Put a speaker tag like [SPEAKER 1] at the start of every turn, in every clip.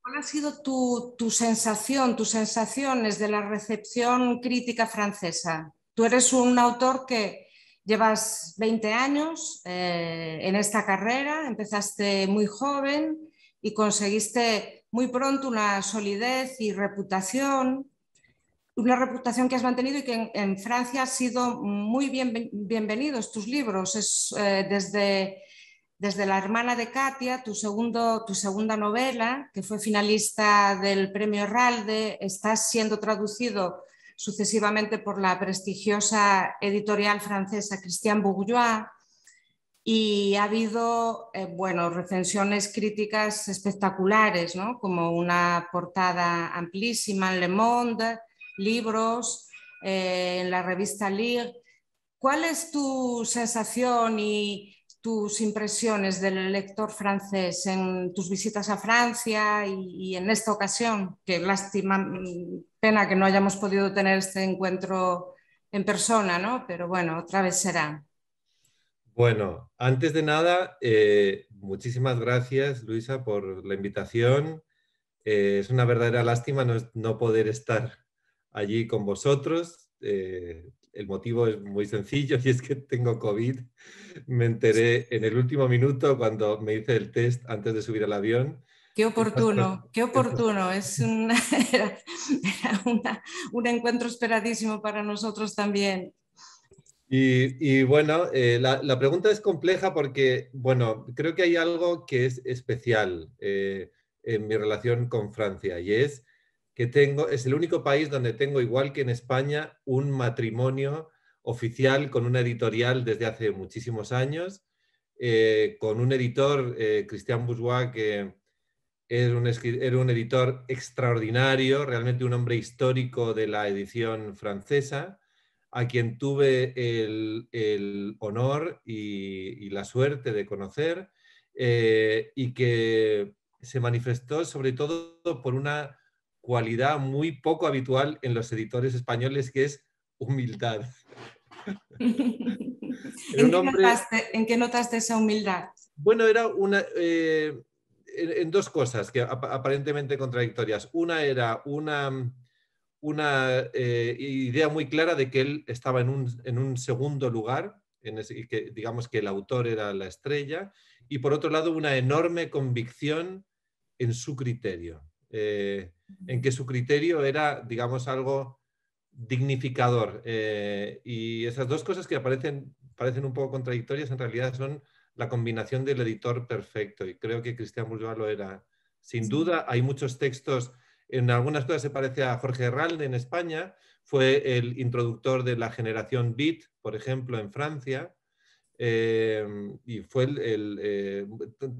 [SPEAKER 1] ¿Cuál ha sido tu sensación, tus sensaciones de la recepción crítica francesa? Tú eres un autor que llevas 20 años en esta carrera, empezaste muy joven y conseguiste muy pronto una solidez y reputación, una reputación que has mantenido y que en Francia ha sido muy bienvenidos tus libros. Desde La hermana de Katia, tu segunda novela, que fue finalista del Premio Herralde, está siendo traducido sucesivamente por la prestigiosa editorial francesa Christian Bourgois, y ha habido recensiones críticas espectaculares, ¿no? Como una portada amplísima en Le Monde, libros en la revista Lire. ¿Cuál es tu sensación y tus impresiones del lector francés en tus visitas a Francia y en esta ocasión? Qué lástima, pena que no hayamos podido tener este encuentro en persona, ¿no? Pero bueno, otra vez será.
[SPEAKER 2] Bueno, antes de nada, muchísimas gracias, Luisa, por la invitación. Es una verdadera lástima no poder estar allí con vosotros. El motivo es muy sencillo y es que tengo COVID. Me enteré en el último minuto cuando me hice el test antes de subir al avión.
[SPEAKER 1] Qué
[SPEAKER 2] Estas cosas-
[SPEAKER 1] oportuno, qué
[SPEAKER 2] estas-
[SPEAKER 1] oportuno. Era un encuentro esperadísimo para nosotros también.
[SPEAKER 2] Y bueno, la pregunta es compleja porque, bueno, creo que hay algo que es especial en mi relación con Francia y es que es el único país donde tengo, igual que en España, un matrimonio oficial con una editorial desde hace muchísimos años, con un editor, Christian Bourgois, que era un editor extraordinario, realmente un hombre histórico de la edición francesa, a quien tuve el honor y la suerte de conocer, y que se manifestó sobre todo por una cualidad muy poco habitual en los editores españoles, que es humildad. Era un hombre,
[SPEAKER 1] En qué notaste esa humildad?
[SPEAKER 2] bueno, era en dos cosas que aparentemente contradictorias. Una era una idea muy clara de que él estaba en un segundo lugar, y que digamos que el autor era la estrella, y por otro lado una enorme convicción en su criterio, en que su criterio era, digamos, algo dignificador. Y esas dos cosas que parecen un poco contradictorias, en realidad son la combinación del editor perfecto, y creo que Christian Bourgois lo era. Sin duda, hay muchos textos, en algunas cosas se parece a Jorge Herralde en España, fue el introductor de la generación Beat, por ejemplo, en Francia, y fue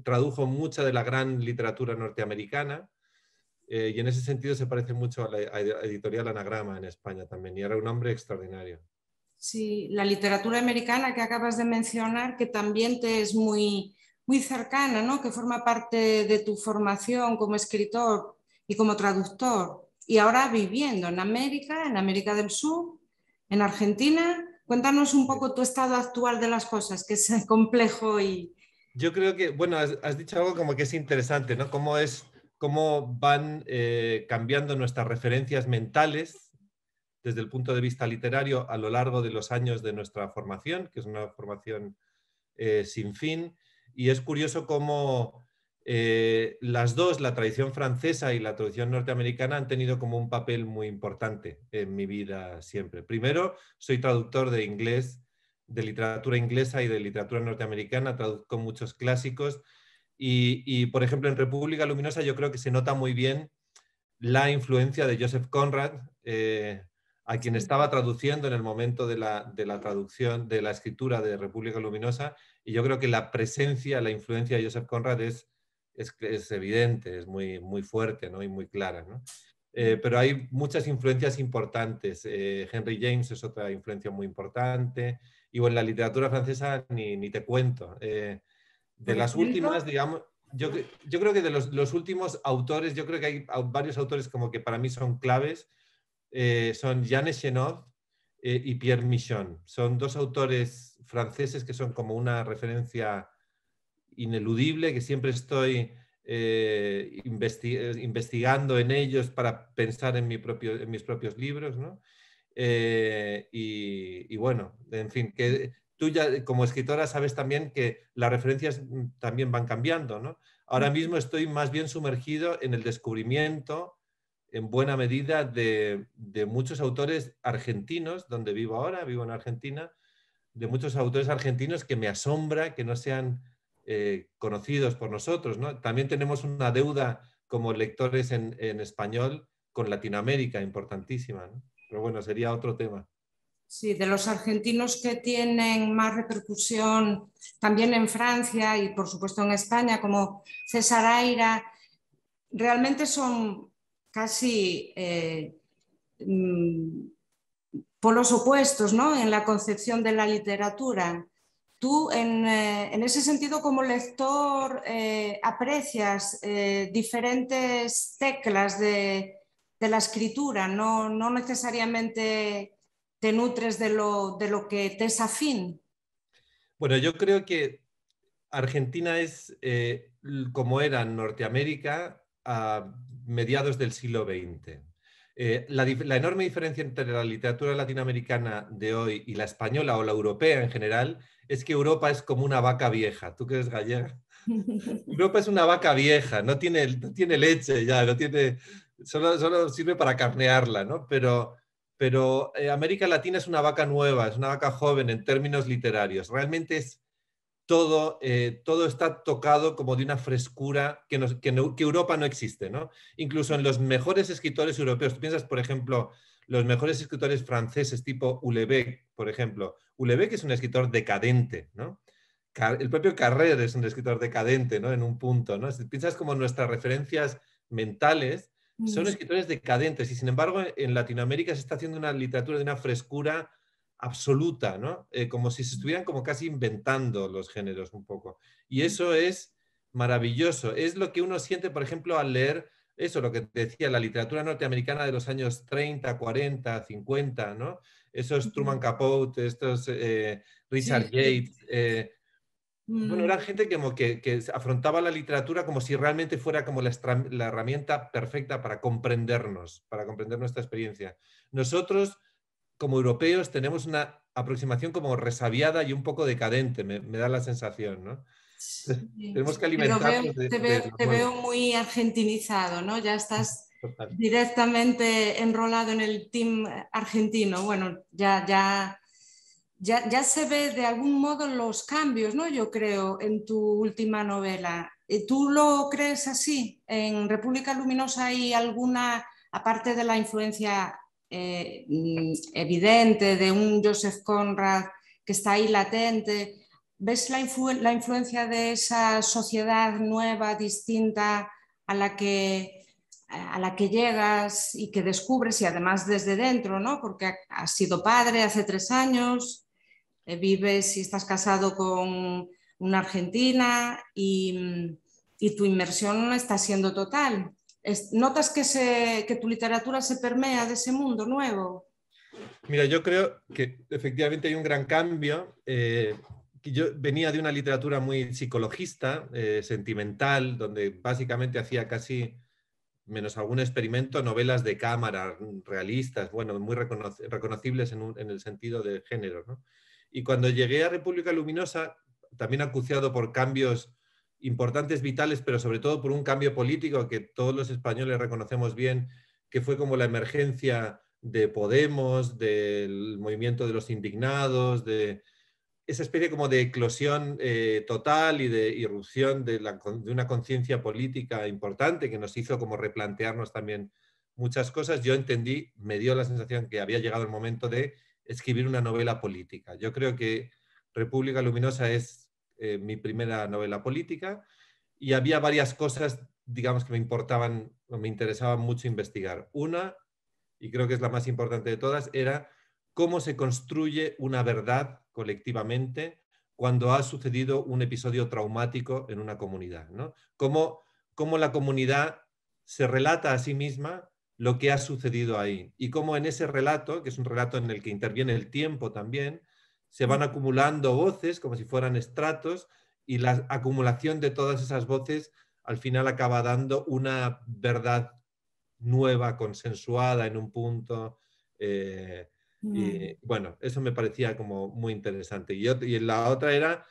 [SPEAKER 2] tradujo mucha de la gran literatura norteamericana, y en ese sentido se parece mucho a la editorial Anagrama en España también, y era un hombre extraordinario.
[SPEAKER 1] Sí, la literatura americana que acabas de mencionar, que también te es muy cercana, ¿no? Que forma parte de tu formación como escritor y como traductor. Y ahora viviendo en América del Sur, en Argentina. Cuéntanos un poco tu estado actual de las cosas, que es complejo y...
[SPEAKER 2] Yo creo que, bueno, has dicho algo como que es interesante, ¿no? Cómo van cambiando nuestras referencias mentales desde el punto de vista literario a lo largo de los años de nuestra formación, que es una formación sin fin. Y es curioso cómo las dos, la tradición francesa y la tradición norteamericana, han tenido como un papel muy importante en mi vida siempre. Primero, soy traductor de inglés, de literatura inglesa y de literatura norteamericana, traduzco muchos clásicos por ejemplo, en República Luminosa yo creo que se nota muy bien la influencia de Joseph Conrad, a quien estaba traduciendo en el momento de la traducción, de la escritura de República Luminosa, y yo creo que la presencia, la influencia de Joseph Conrad es evidente, es muy fuerte, ¿no? Y muy clara, ¿no? Pero hay muchas influencias importantes. Henry James es otra influencia muy importante, y bueno, la literatura francesa ni te cuento. De
[SPEAKER 1] Por
[SPEAKER 2] las últimas,
[SPEAKER 1] ejemplo,
[SPEAKER 2] digamos, yo creo que de los últimos autores, yo creo que hay varios autores como que para mí son claves, son Jean Echenov y Pierre Michon. Son dos autores franceses que son como una referencia ineludible, que siempre estoy investigando en ellos para pensar en mis propios libros, ¿no? Y bueno, en fin, que tú ya como escritora sabes también que las referencias también van cambiando, ¿no? Ahora mismo estoy más bien sumergido en el descubrimiento, en buena medida, de muchos autores argentinos, donde vivo ahora, vivo en Argentina, de muchos autores argentinos que me asombra que no sean conocidos por nosotros, ¿no? También tenemos una deuda como lectores en español con Latinoamérica importantísima, ¿no? Pero bueno, sería otro tema.
[SPEAKER 1] Sí, de los argentinos que tienen más repercusión también en Francia y por supuesto en España, como César Aira, realmente son casi polos opuestos, ¿no? En la concepción de la literatura. Tú, en ese sentido, como lector, aprecias diferentes teclas de la escritura, no necesariamente te nutres de lo que te es afín.
[SPEAKER 2] Bueno, yo creo que Argentina es como era Norteamérica a mediados del siglo XX. La enorme diferencia entre la literatura latinoamericana de hoy y la española o la europea en general es que Europa es como una vaca vieja. ¿Tú que eres gallega? Europa es una vaca vieja, no tiene leche ya, solo sirve para carnearla, ¿no? Pero América Latina es una vaca nueva, es una vaca joven en términos literarios. Realmente es todo está tocado como de una frescura que Europa no existe, ¿no? Incluso en los mejores escritores europeos, tú piensas, por ejemplo, los mejores escritores franceses tipo Houellebecq, por ejemplo. Houellebecq es un escritor decadente, ¿no? El propio Carrer es un escritor decadente, ¿no? En un punto, ¿no? Si piensas como nuestras referencias mentales son escritores decadentes y sin embargo en Latinoamérica se está haciendo una literatura de una frescura absoluta, ¿no? Como si se estuvieran como casi inventando los géneros un poco. Y eso es maravilloso. Es lo que uno siente, por ejemplo, al leer eso, lo que te decía, la literatura norteamericana de los años 30, 40, 50, ¿no? Esos Truman Capote, estos Richard
[SPEAKER 1] Sí, sí.
[SPEAKER 2] Yates. Bueno, eran gente que afrontaba la literatura como si realmente fuera como la herramienta perfecta para comprendernos, para comprender nuestra experiencia. Nosotros como europeos tenemos una aproximación como resabiada y un poco decadente, me da la sensación, ¿no? Entonces,
[SPEAKER 1] Sí.
[SPEAKER 2] tenemos que
[SPEAKER 1] Pero
[SPEAKER 2] alimentarnos de lo
[SPEAKER 1] te veo
[SPEAKER 2] nuevo.
[SPEAKER 1] muy argentinizado, ¿no? Ya estás
[SPEAKER 2] Total.
[SPEAKER 1] directamente enrolado en el team argentino. Bueno, ya se ve de algún modo los cambios, ¿no? Yo creo, en tu última novela. ¿Tú lo crees así? ¿En República Luminosa hay alguna, aparte de la influencia evidente de un Joseph Conrad que está ahí latente? ¿Ves la influencia de esa sociedad nueva, distinta a la que llegas y que descubres, y además desde dentro, ¿no? Porque has sido padre hace 3 años, vives y estás casado con una argentina y tu inmersión está siendo total. ¿Notas que tu literatura se permea de ese mundo nuevo?
[SPEAKER 2] Mira, yo creo que efectivamente hay un gran cambio. Que yo venía de una literatura muy psicologista, sentimental, donde básicamente hacía casi, menos algún experimento, novelas de cámara realistas, bueno, muy reconocibles en el sentido de género, ¿no? Y cuando llegué a República Luminosa, también acuciado por cambios importantes, vitales, pero sobre todo por un cambio político que todos los españoles reconocemos bien, que fue como la emergencia de Podemos, del movimiento de los indignados, de esa especie como de eclosión total y de irrupción de una conciencia política importante que nos hizo como replantearnos también muchas cosas. Yo entendí, me dio la sensación que había llegado el momento de escribir una novela política. Yo creo que República Luminosa es mi primera novela política y había varias cosas, digamos, que me importaban o me interesaban mucho investigar. Una, y creo que es la más importante de todas, era cómo se construye una verdad colectivamente cuando ha sucedido un episodio traumático en una comunidad, ¿no? Cómo la comunidad se relata a sí misma lo que ha sucedido ahí y cómo en ese relato, que es un relato en el que interviene el tiempo también, se van acumulando voces como si fueran estratos y la acumulación de todas esas voces al final acaba dando una verdad nueva, consensuada en un punto. Y bueno, eso me parecía como muy interesante. Y la otra era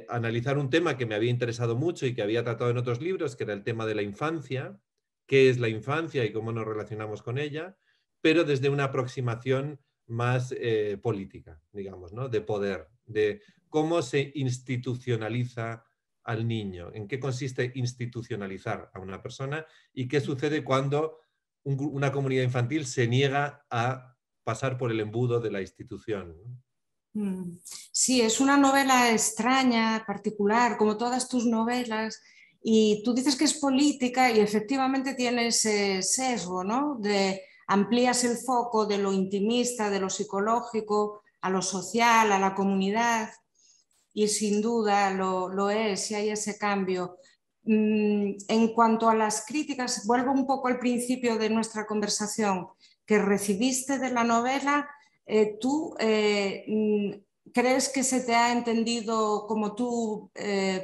[SPEAKER 2] analizar un tema que me había interesado mucho y que había tratado en otros libros, que era el tema de la infancia, qué es la infancia y cómo nos relacionamos con ella, pero desde una aproximación más política, digamos, ¿no? De poder, de cómo se institucionaliza al niño, en qué consiste institucionalizar a una persona y qué sucede cuando una comunidad infantil se niega a pasar por el embudo de la institución, ¿no?
[SPEAKER 1] Sí, es una novela extraña, particular, como todas tus novelas, y tú dices que es política y efectivamente tiene ese sesgo, ¿no? Amplías el foco de lo intimista, de lo psicológico, a lo social, a la comunidad, y sin duda lo es, y hay ese cambio. En cuanto a las críticas, vuelvo un poco al principio de nuestra conversación, que recibiste de la novela. ¿Tú crees que se te ha entendido como tú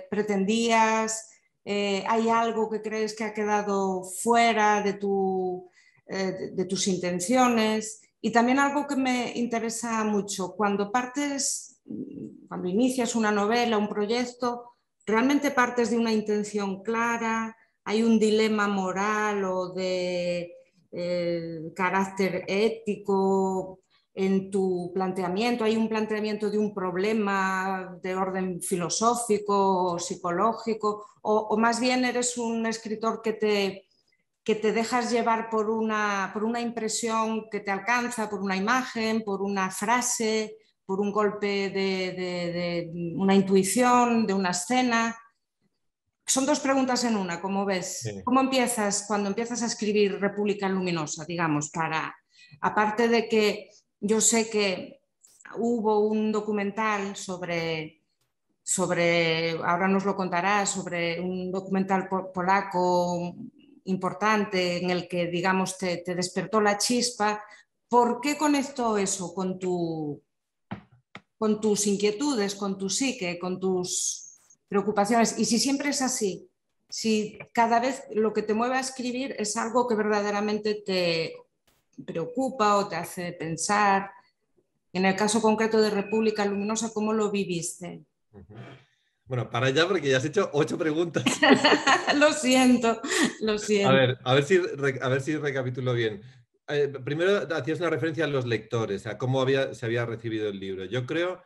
[SPEAKER 1] pretendías? ¿Hay algo que crees que ha quedado fuera de tus intenciones? Y también algo que me interesa mucho, cuando inicias una novela, un proyecto, ¿realmente partes de una intención clara? ¿Hay un dilema moral o de carácter ético en tu planteamiento? ¿Hay un planteamiento de un problema de orden filosófico o psicológico? ¿O más bien eres un escritor que te dejas llevar por una impresión que te alcanza, por una imagen, por una frase, por un golpe de una intuición, de una escena? Son dos preguntas en una, como ves.
[SPEAKER 2] Sí.
[SPEAKER 1] ¿Cómo empiezas cuando empiezas a escribir República Luminosa, digamos, aparte de que yo sé que hubo un documental ahora nos lo contarás, sobre un documental polaco importante en el que, digamos, te despertó la chispa? ¿Por qué conectó eso con tus inquietudes, con tu psique, con tus preocupaciones? Y si siempre es así, si cada vez lo que te mueve a escribir es algo que verdaderamente te preocupa o te hace pensar. En el caso concreto de República Luminosa, ¿cómo lo viviste?
[SPEAKER 2] Bueno, para allá porque ya has hecho 8 preguntas.
[SPEAKER 1] Lo siento, lo siento.
[SPEAKER 2] A ver si recapitulo bien. Primero hacías una referencia a los lectores, a cómo se había recibido el libro. Yo creo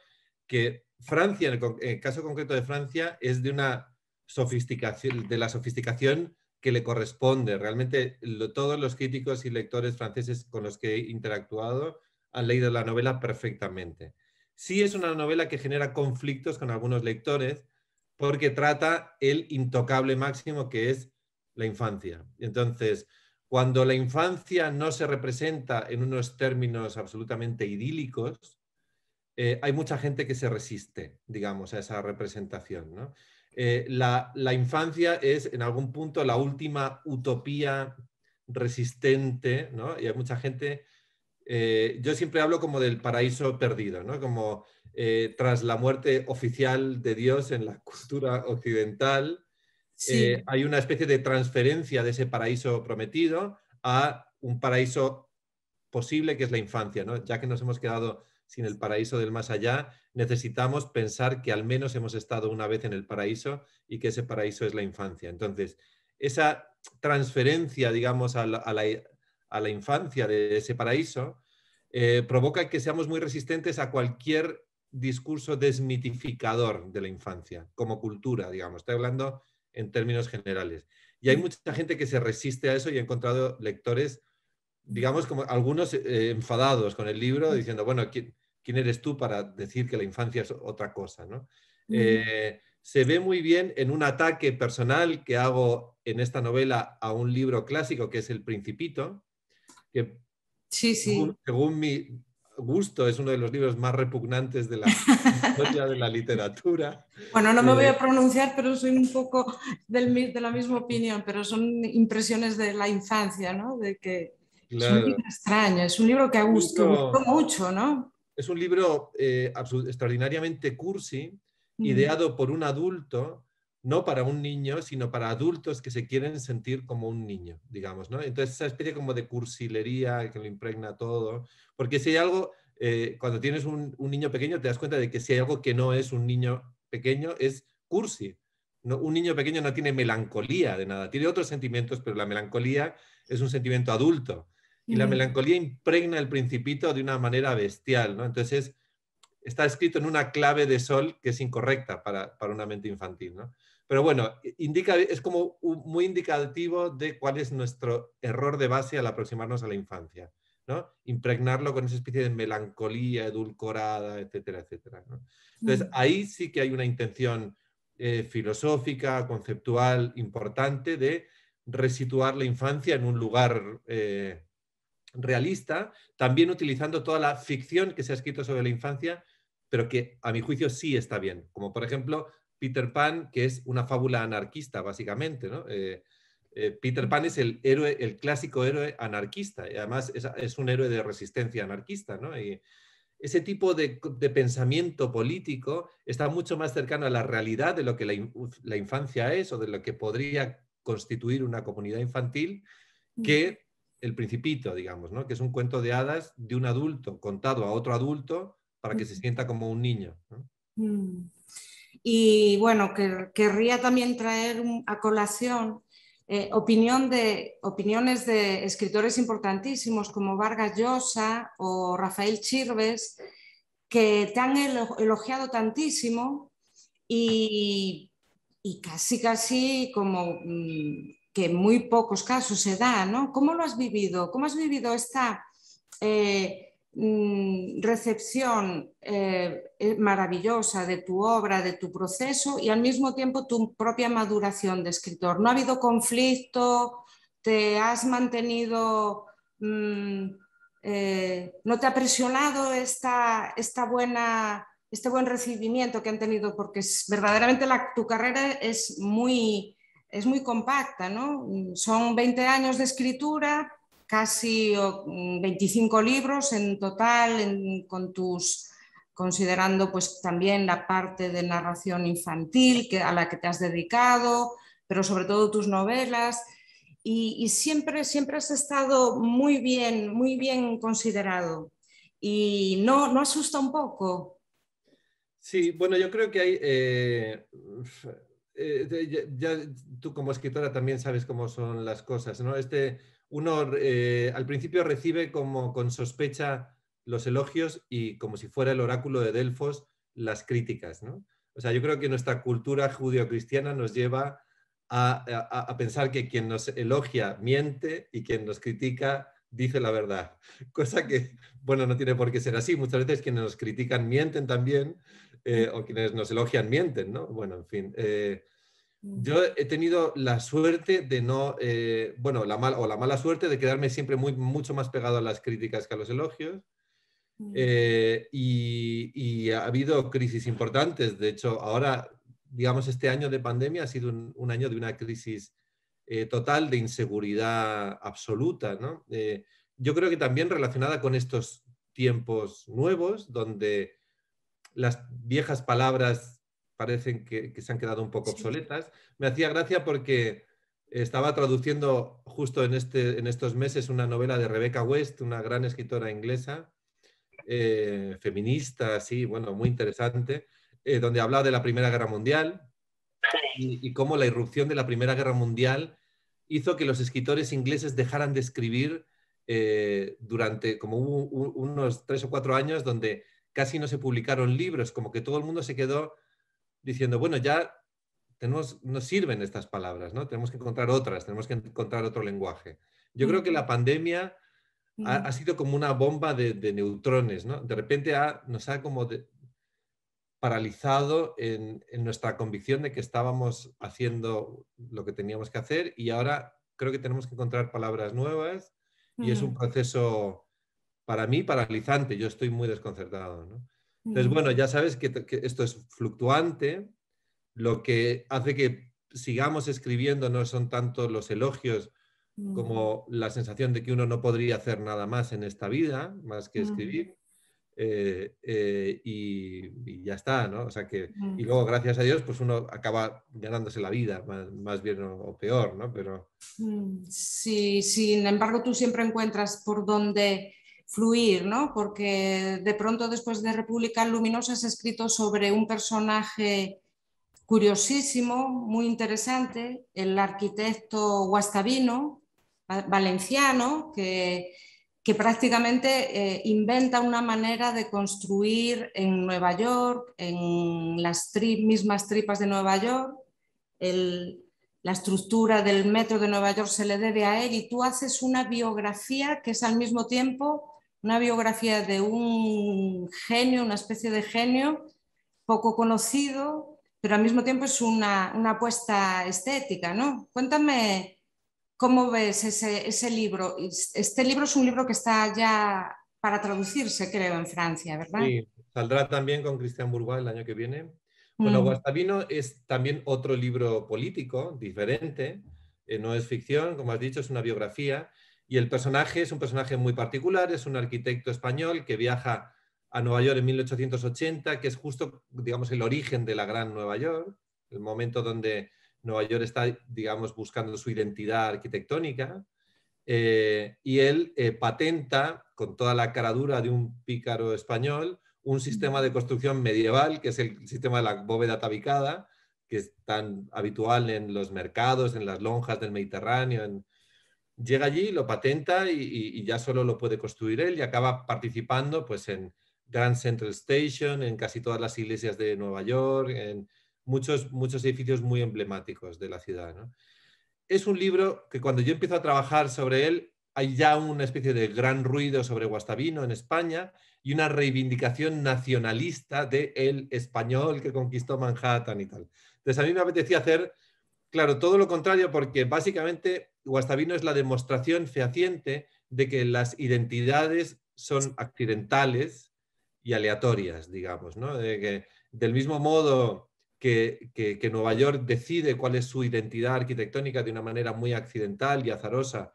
[SPEAKER 2] que Francia, en el caso concreto de Francia, es de una sofisticación, de la sofisticación que le corresponde. Realmente todos los críticos y lectores franceses con los que he interactuado han leído la novela perfectamente. Sí es una novela que genera conflictos con algunos lectores porque trata el intocable máximo que es la infancia. Entonces, cuando la infancia no se representa en unos términos absolutamente idílicos, hay mucha gente que se resiste, digamos, a esa representación, ¿no? La infancia es en algún punto la última utopía resistente, ¿no? Y hay mucha gente, yo siempre hablo como del paraíso perdido, ¿no? Como tras la muerte oficial de Dios en la cultura occidental,
[SPEAKER 1] Sí.
[SPEAKER 2] hay una especie de transferencia de ese paraíso prometido a un paraíso posible que es la infancia, ¿no? Ya que nos hemos quedado sin el paraíso del más allá, necesitamos pensar que al menos hemos estado una vez en el paraíso y que ese paraíso es la infancia. Entonces, esa transferencia, digamos, a la infancia de ese paraíso provoca que seamos muy resistentes a cualquier discurso desmitificador de la infancia, como cultura, digamos. Estoy hablando en términos generales. Y hay mucha gente que se resiste a eso y he encontrado lectores, digamos, como algunos enfadados con el libro, diciendo, bueno, ¿quién eres tú para decir que la infancia es otra cosa, ¿no? Se ve muy bien en un ataque personal que hago en esta novela a un libro clásico que es El Principito, que
[SPEAKER 1] Sí, sí.
[SPEAKER 2] según mi gusto es uno de los libros más repugnantes de la historia de la literatura.
[SPEAKER 1] Bueno, no me voy a pronunciar, pero soy un poco de la misma opinión, pero son impresiones de la infancia, ¿no? De que es un
[SPEAKER 2] Claro.
[SPEAKER 1] libro extraño, es un libro que gustó mucho, ¿no?
[SPEAKER 2] Es un libro extraordinariamente cursi, ideado por un adulto, no para un niño, sino para adultos que se quieren sentir como un niño, digamos, ¿no? Entonces esa especie como de cursilería que lo impregna todo, porque si hay algo, cuando tienes un niño pequeño te das cuenta de que si hay algo que no es un niño pequeño es cursi. No, un niño pequeño no tiene melancolía de nada, tiene otros sentimientos, pero la melancolía es un sentimiento adulto. Y la melancolía impregna el Principito de una manera bestial, ¿no? Entonces está escrito en una clave de sol que es incorrecta para una mente infantil, ¿no? Pero bueno, es como muy indicativo de cuál es nuestro error de base al aproximarnos a la infancia, ¿no? Impregnarlo con esa especie de melancolía edulcorada, etcétera, etcétera, ¿no? Entonces, ahí sí que hay una intención filosófica, conceptual, importante de resituar la infancia en un lugar realista, también utilizando toda la ficción que se ha escrito sobre la infancia, pero que a mi juicio sí está bien, como por ejemplo Peter Pan, que es una fábula anarquista, básicamente, ¿no? Peter Pan es el héroe, el clásico héroe anarquista, y además es un héroe de resistencia anarquista, ¿no? Y ese tipo de pensamiento político está mucho más cercano a la realidad de lo que la infancia es o de lo que podría constituir una comunidad infantil que El Principito, digamos, ¿no? Que es un cuento de hadas de un adulto contado a otro adulto para que se sienta como un niño, ¿no?
[SPEAKER 1] Y bueno, querría también traer a colación opiniones de escritores importantísimos como Vargas Llosa o Rafael Chirves, que te han elogiado tantísimo y casi como que en muy pocos casos se da, ¿no? ¿Cómo lo has vivido? ¿Cómo has vivido esta recepción maravillosa de tu obra, de tu proceso y al mismo tiempo tu propia maduración de escritor? ¿No ha habido conflicto? ¿Te has mantenido... ¿no te ha presionado este buen recibimiento que han tenido? Porque verdaderamente tu carrera es muy compacta, ¿no? Son 20 años de escritura, casi 25 libros en total, considerando pues también la parte de narración infantil a la que te has dedicado, pero sobre todo tus novelas. Y siempre has estado muy bien considerado. Y no asusta un poco.
[SPEAKER 2] Sí, bueno, yo creo que hay... tú como escritora también sabes cómo son las cosas, ¿no? Uno al principio recibe como con sospecha los elogios y como si fuera el oráculo de Delfos las críticas, ¿no? O sea, yo creo que nuestra cultura judio-cristiana nos lleva a pensar que quien nos elogia miente y quien nos critica dice la verdad. Cosa que, bueno, no tiene por qué ser así. Muchas veces quienes nos critican mienten también, o quienes nos elogian mienten, ¿no? Bueno, en fin. Yo he tenido la suerte de no, bueno, la mala suerte de quedarme siempre mucho más pegado a las críticas que a los elogios. Y ha habido crisis importantes. De hecho, ahora, digamos, este año de pandemia ha sido un año de una crisis total de inseguridad absoluta, ¿no? Yo creo que también relacionada con estos tiempos nuevos, donde las viejas palabras parecen que se han quedado un poco obsoletas. Me hacía gracia porque estaba traduciendo justo en estos meses una novela de Rebecca West, una gran escritora inglesa, feminista, sí, bueno, muy interesante, donde hablaba de la Primera Guerra Mundial y cómo la irrupción de la Primera Guerra Mundial hizo que los escritores ingleses dejaran de escribir durante como unos 3 o 4 años donde casi no se publicaron libros, como que todo el mundo se quedó diciendo, bueno, ya nos sirven estas palabras, ¿no? Tenemos que encontrar otras, tenemos que encontrar otro lenguaje. Yo creo que la pandemia ha sido como una bomba de neutrones, ¿no? De repente nos ha como paralizado en nuestra convicción de que estábamos haciendo lo que teníamos que hacer y ahora creo que tenemos que encontrar palabras nuevas y es un proceso para mí paralizante. Yo estoy muy desconcertado, ¿no? Entonces, bueno, ya sabes que esto es fluctuante. Lo que hace que sigamos escribiendo no son tanto los elogios como la sensación de que uno no podría hacer nada más en esta vida, más que escribir. y ya está, ¿no? O sea que, y
[SPEAKER 1] Mm.
[SPEAKER 2] luego, gracias a Dios, pues uno acaba ganándose la vida, más bien o peor, ¿no? Pero...
[SPEAKER 1] Sí, sin embargo, tú siempre encuentras por dónde fluir, ¿no? Porque de pronto después de República Luminosa has escrito sobre un personaje curiosísimo, muy interesante, el arquitecto Guastavino, valenciano, que prácticamente inventa una manera de construir en Nueva York, en las mismas tripas de Nueva York. La estructura del metro de Nueva York se le debe a él y tú haces una biografía que es al mismo tiempo una biografía de un genio, una especie de genio poco conocido, pero al mismo tiempo es una apuesta estética, ¿no? Cuéntame cómo ves ese libro. Este libro es un libro que está ya para traducirse, creo, en Francia, ¿verdad?
[SPEAKER 2] Sí, saldrá también con Cristian Bourgois el año que viene. Bueno,
[SPEAKER 1] Mm.
[SPEAKER 2] Guastavino es también otro libro político, diferente. No es ficción, como has dicho, es una biografía. Y el personaje es un personaje muy particular, es un arquitecto español que viaja a Nueva York en 1880, que es justo, digamos, el origen de la gran Nueva York, el momento donde Nueva York está, digamos, buscando su identidad arquitectónica. Y él patenta, con toda la caradura de un pícaro español, un sistema de construcción medieval, que es el sistema de la bóveda tabicada, que es tan habitual en los mercados, en las lonjas del Mediterráneo. Llega allí, lo patenta y ya solo lo puede construir él y acaba participando pues, en Grand Central Station, en casi todas las iglesias de Nueva York, en muchos edificios muy emblemáticos de la ciudad, ¿no? Es un libro que cuando yo empiezo a trabajar sobre él, hay ya una especie de gran ruido sobre Guastavino en España y una reivindicación nacionalista de el español que conquistó Manhattan y tal. Entonces a mí me apetecía hacer, claro, todo lo contrario, porque básicamente Guastavino es la demostración fehaciente de que las identidades son accidentales y aleatorias, digamos, ¿no? De que, del mismo modo que Nueva York decide cuál es su identidad arquitectónica de una manera muy accidental y azarosa,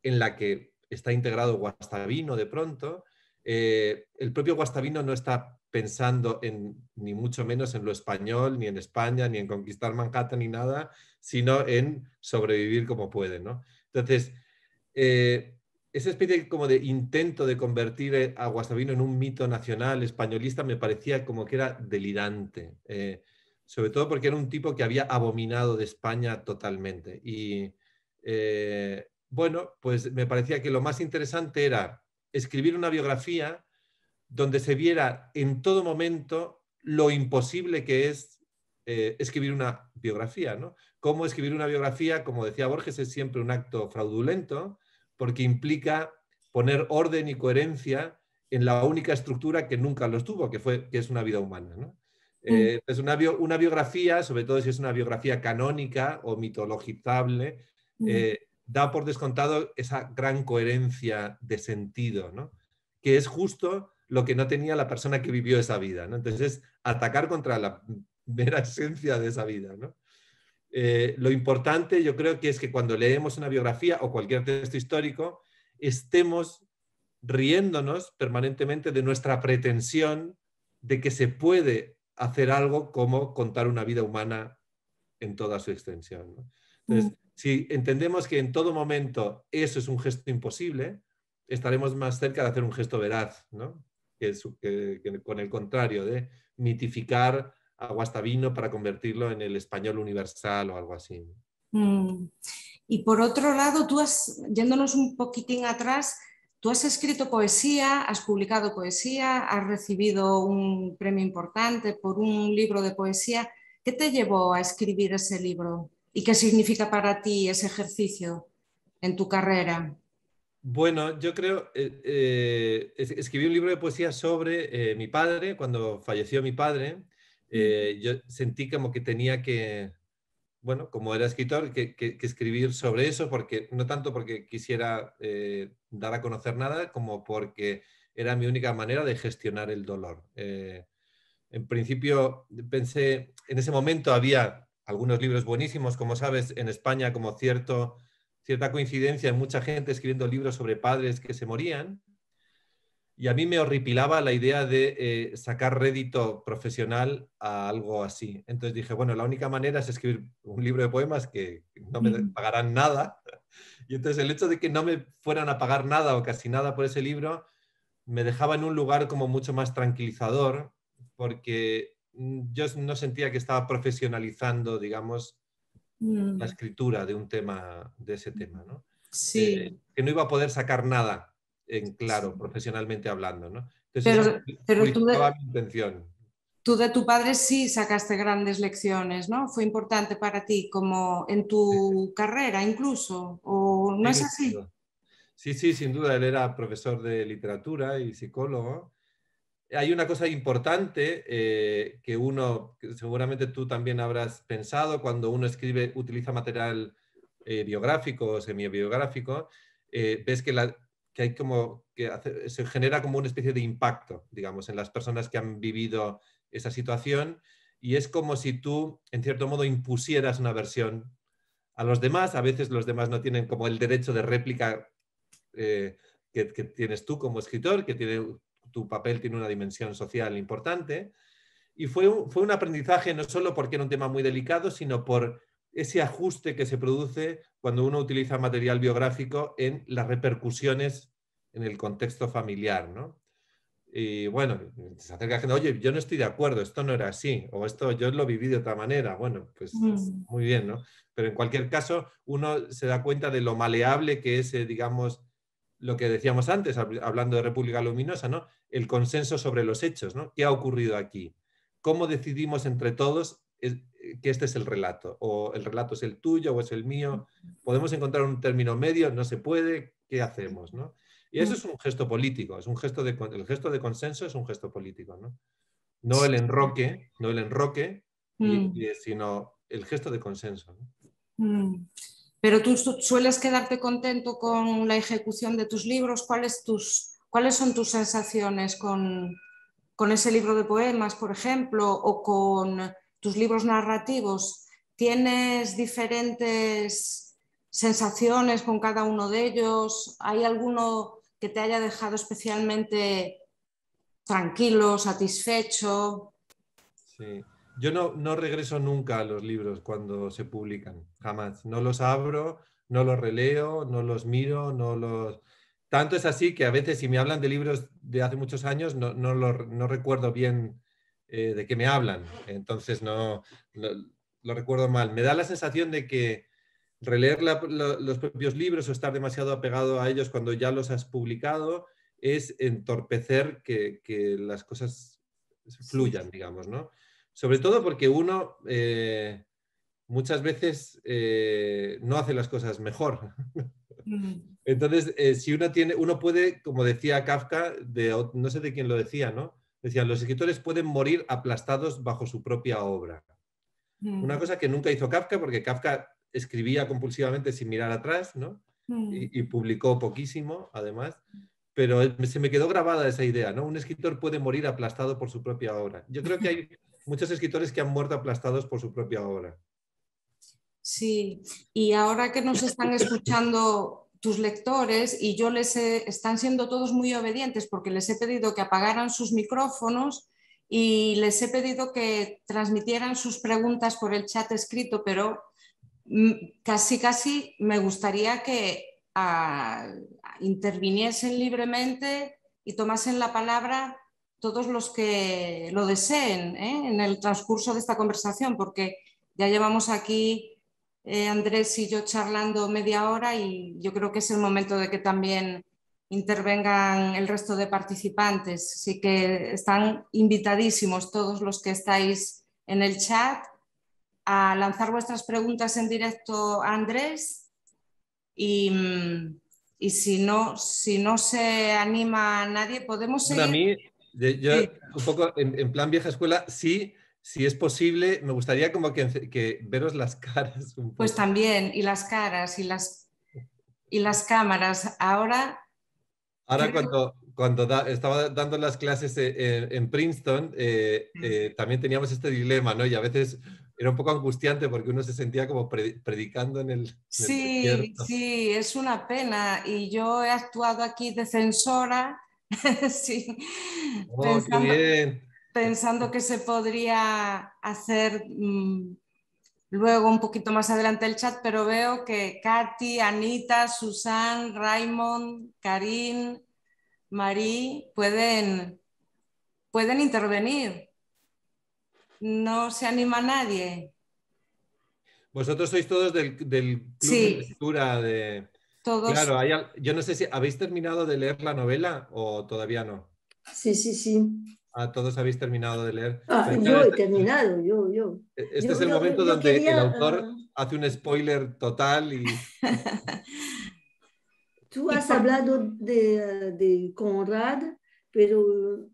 [SPEAKER 2] en la que está integrado Guastavino de pronto, el propio Guastavino no está pensando en, ni mucho menos en lo español, ni en España, ni en conquistar Manhattan, ni nada, sino en sobrevivir como puede, ¿no? Entonces, esa especie como de intento de convertir a Guastavino en un mito nacional españolista me parecía como que era delirante. Sobre todo porque era un tipo que había abominado de España totalmente. Y bueno, pues me parecía que lo más interesante era escribir una biografía donde se viera en todo momento lo imposible que es escribir una biografía, ¿no? Cómo escribir una biografía, como decía Borges, es siempre un acto fraudulento porque implica poner orden y coherencia en la única estructura que nunca los tuvo, que es una vida humana, ¿no?
[SPEAKER 1] Mm.
[SPEAKER 2] Es una biografía, sobre todo si es una biografía canónica o mitologizable,
[SPEAKER 1] Mm.
[SPEAKER 2] da por descontado esa gran coherencia de sentido, ¿no? Que es justo lo que no tenía la persona que vivió esa vida, ¿no? Entonces es atacar contra la mera esencia de esa vida, ¿no? Lo importante yo creo que es que cuando leemos una biografía o cualquier texto histórico, estemos riéndonos permanentemente de nuestra pretensión de que se puede hacer algo como contar una vida humana en toda su extensión, ¿no?
[SPEAKER 1] Mm.
[SPEAKER 2] Entonces, si entendemos que en todo momento eso es un gesto imposible, estaremos más cerca de hacer un gesto veraz, ¿no? Que con el contrario de mitificar a Guastavino para convertirlo en el español universal o algo así.
[SPEAKER 1] Mm. Y por otro lado, yéndonos un poquitín atrás, tú has escrito poesía, has publicado poesía, has recibido un premio importante por un libro de poesía. ¿Qué te llevó a escribir ese libro? ¿Y qué significa para ti ese ejercicio en tu carrera?
[SPEAKER 2] Bueno, yo creo, escribí un libro de poesía sobre mi padre, cuando falleció mi padre, yo sentí como que tenía que, bueno, como era escritor, que escribir sobre eso, porque no tanto porque quisiera dar a conocer nada, como porque era mi única manera de gestionar el dolor. En principio pensé, en ese momento había algunos libros buenísimos, como sabes, en España como cierta coincidencia en mucha gente escribiendo libros sobre padres que se morían. Y a mí me horripilaba la idea de sacar rédito profesional a algo así. Entonces dije, bueno, la única manera es escribir un libro de poemas que no me pagarán nada. Y entonces el hecho de que no me fueran a pagar nada o casi nada por ese libro me dejaba en un lugar como mucho más tranquilizador, porque yo no sentía que estaba profesionalizando, digamos, la escritura de un tema, de ese tema, ¿no?
[SPEAKER 1] Sí,
[SPEAKER 2] Que no iba a poder sacar nada en claro, profesionalmente hablando, ¿no? Entonces
[SPEAKER 1] pero,
[SPEAKER 2] eso
[SPEAKER 1] pero
[SPEAKER 2] purificaba mi intención.
[SPEAKER 1] tú de tu padre sí sacaste grandes lecciones, ¿no? Fue importante para ti, como en tu carrera incluso, ¿o no es
[SPEAKER 2] Sí,
[SPEAKER 1] así?
[SPEAKER 2] sí, sí, sin duda, él era profesor de literatura y psicólogo. Hay una cosa importante que uno, que seguramente tú también habrás pensado cuando uno escribe, utiliza material biográfico o semibiográfico, ves que hay como que se genera como una especie de impacto, digamos, en las personas que han vivido esa situación, y es como si tú, en cierto modo, impusieras una versión a los demás. A veces los demás no tienen como el derecho de réplica eh, que tienes tú como escritor, que tu papel tiene una dimensión social importante. Y fue un aprendizaje no solo porque era un tema muy delicado, sino por ese ajuste que se produce cuando uno utiliza material biográfico en las repercusiones en el contexto familiar, ¿no? Y bueno, se acerca gente, oye, yo no estoy de acuerdo, esto no era así, o esto yo lo viví de otra manera. Bueno, pues
[SPEAKER 1] Mm,
[SPEAKER 2] muy bien, ¿no? Pero en cualquier caso, uno se da cuenta de lo maleable que es, digamos, lo que decíamos antes, hablando de República Luminosa, ¿no? El consenso sobre los hechos, ¿no? ¿Qué ha ocurrido aquí? ¿Cómo decidimos entre todos que este es el relato? ¿O el relato es el tuyo o es el mío? ¿Podemos encontrar un término medio? ¿No se puede? ¿Qué hacemos, no? Y eso es un gesto político, es un gesto el gesto de consenso es un gesto político, ¿no? No el enroque, no el enroque,
[SPEAKER 1] mm,
[SPEAKER 2] sino el gesto de consenso, ¿no?
[SPEAKER 1] mm. Pero tú sueles quedarte contento con la ejecución de tus libros. ¿Cuáles son tus sensaciones con ese libro de poemas, por ejemplo, o con tus libros narrativos? ¿Tienes diferentes sensaciones con cada uno de ellos? ¿Hay alguno que te haya dejado especialmente tranquilo, satisfecho?
[SPEAKER 2] Sí. Yo no regreso nunca a los libros cuando se publican, jamás. No los abro, no los releo, no los miro, no los... Tanto es así que a veces si me hablan de libros de hace muchos años no recuerdo bien de qué me hablan. Entonces no lo recuerdo mal. Me da la sensación de que releer los propios libros o estar demasiado apegado a ellos cuando ya los has publicado es entorpecer que las cosas
[SPEAKER 1] Sí.
[SPEAKER 2] fluyan, digamos, ¿no? Sobre todo porque uno muchas veces no hace las cosas mejor.
[SPEAKER 1] Mm,
[SPEAKER 2] Entonces, si uno puede, como decía Kafka, no sé de quién lo decía, ¿no? Decían, los escritores pueden morir aplastados bajo su propia obra. Una
[SPEAKER 1] mm,
[SPEAKER 2] cosa que nunca hizo Kafka, porque Kafka escribía compulsivamente sin mirar atrás, ¿no?
[SPEAKER 1] mm.
[SPEAKER 2] Y publicó poquísimo, además. Pero se me quedó grabada esa idea, ¿no? Un escritor puede morir aplastado por su propia obra. Yo creo que hay muchos escritores que han muerto aplastados por su propia obra.
[SPEAKER 1] Sí, y ahora que nos están escuchando tus lectores y están siendo todos muy obedientes porque les he pedido que apagaran sus micrófonos y les he pedido que transmitieran sus preguntas por el chat escrito, pero casi me gustaría que interviniesen libremente y tomasen la palabra todos los que lo deseen, ¿eh? En el transcurso de esta conversación, porque ya llevamos aquí Andrés y yo charlando media hora y yo creo que es el momento de que también intervengan el resto de participantes. Así que están invitadísimos todos los que estáis en el chat a lanzar vuestras preguntas en directo a Andrés y, y si no se anima a nadie, podemos
[SPEAKER 2] Bueno, a
[SPEAKER 1] seguir.
[SPEAKER 2] mí, yo
[SPEAKER 1] Sí.
[SPEAKER 2] un poco en plan vieja escuela, sí, si es posible, me gustaría como que veros las caras un
[SPEAKER 1] Pues
[SPEAKER 2] poco.
[SPEAKER 1] también, y las caras y las cámaras. Ahora
[SPEAKER 2] Ahora
[SPEAKER 1] creo
[SPEAKER 2] cuando estaba dando las clases en Princeton, también teníamos este dilema, ¿no? Y a veces era un poco angustiante porque uno se sentía como predicando en el
[SPEAKER 1] sí,
[SPEAKER 2] desierto.
[SPEAKER 1] sí, es una pena y yo he actuado aquí de censora Sí,
[SPEAKER 2] Oh, qué bien.
[SPEAKER 1] pensando que se podría hacer luego un poquito más adelante el chat, pero veo que Katy, Anita, Susan, Raymond, Karin, Marie pueden intervenir. No se anima nadie.
[SPEAKER 2] Vosotros sois todos del club de
[SPEAKER 1] Sí,
[SPEAKER 2] lectura de...
[SPEAKER 1] todos.
[SPEAKER 2] Claro, yo no sé si habéis terminado de leer la novela o todavía no.
[SPEAKER 3] Sí, sí, sí.
[SPEAKER 2] Ah, todos habéis terminado de leer.
[SPEAKER 3] Ah,
[SPEAKER 2] Pero claro,
[SPEAKER 3] yo he terminado, yo.
[SPEAKER 2] este es el momento
[SPEAKER 3] Yo
[SPEAKER 2] donde el
[SPEAKER 3] quería...
[SPEAKER 2] autor hace un spoiler total y...
[SPEAKER 3] tú
[SPEAKER 1] Y
[SPEAKER 3] has
[SPEAKER 1] por-
[SPEAKER 3] hablado de Conrad, pero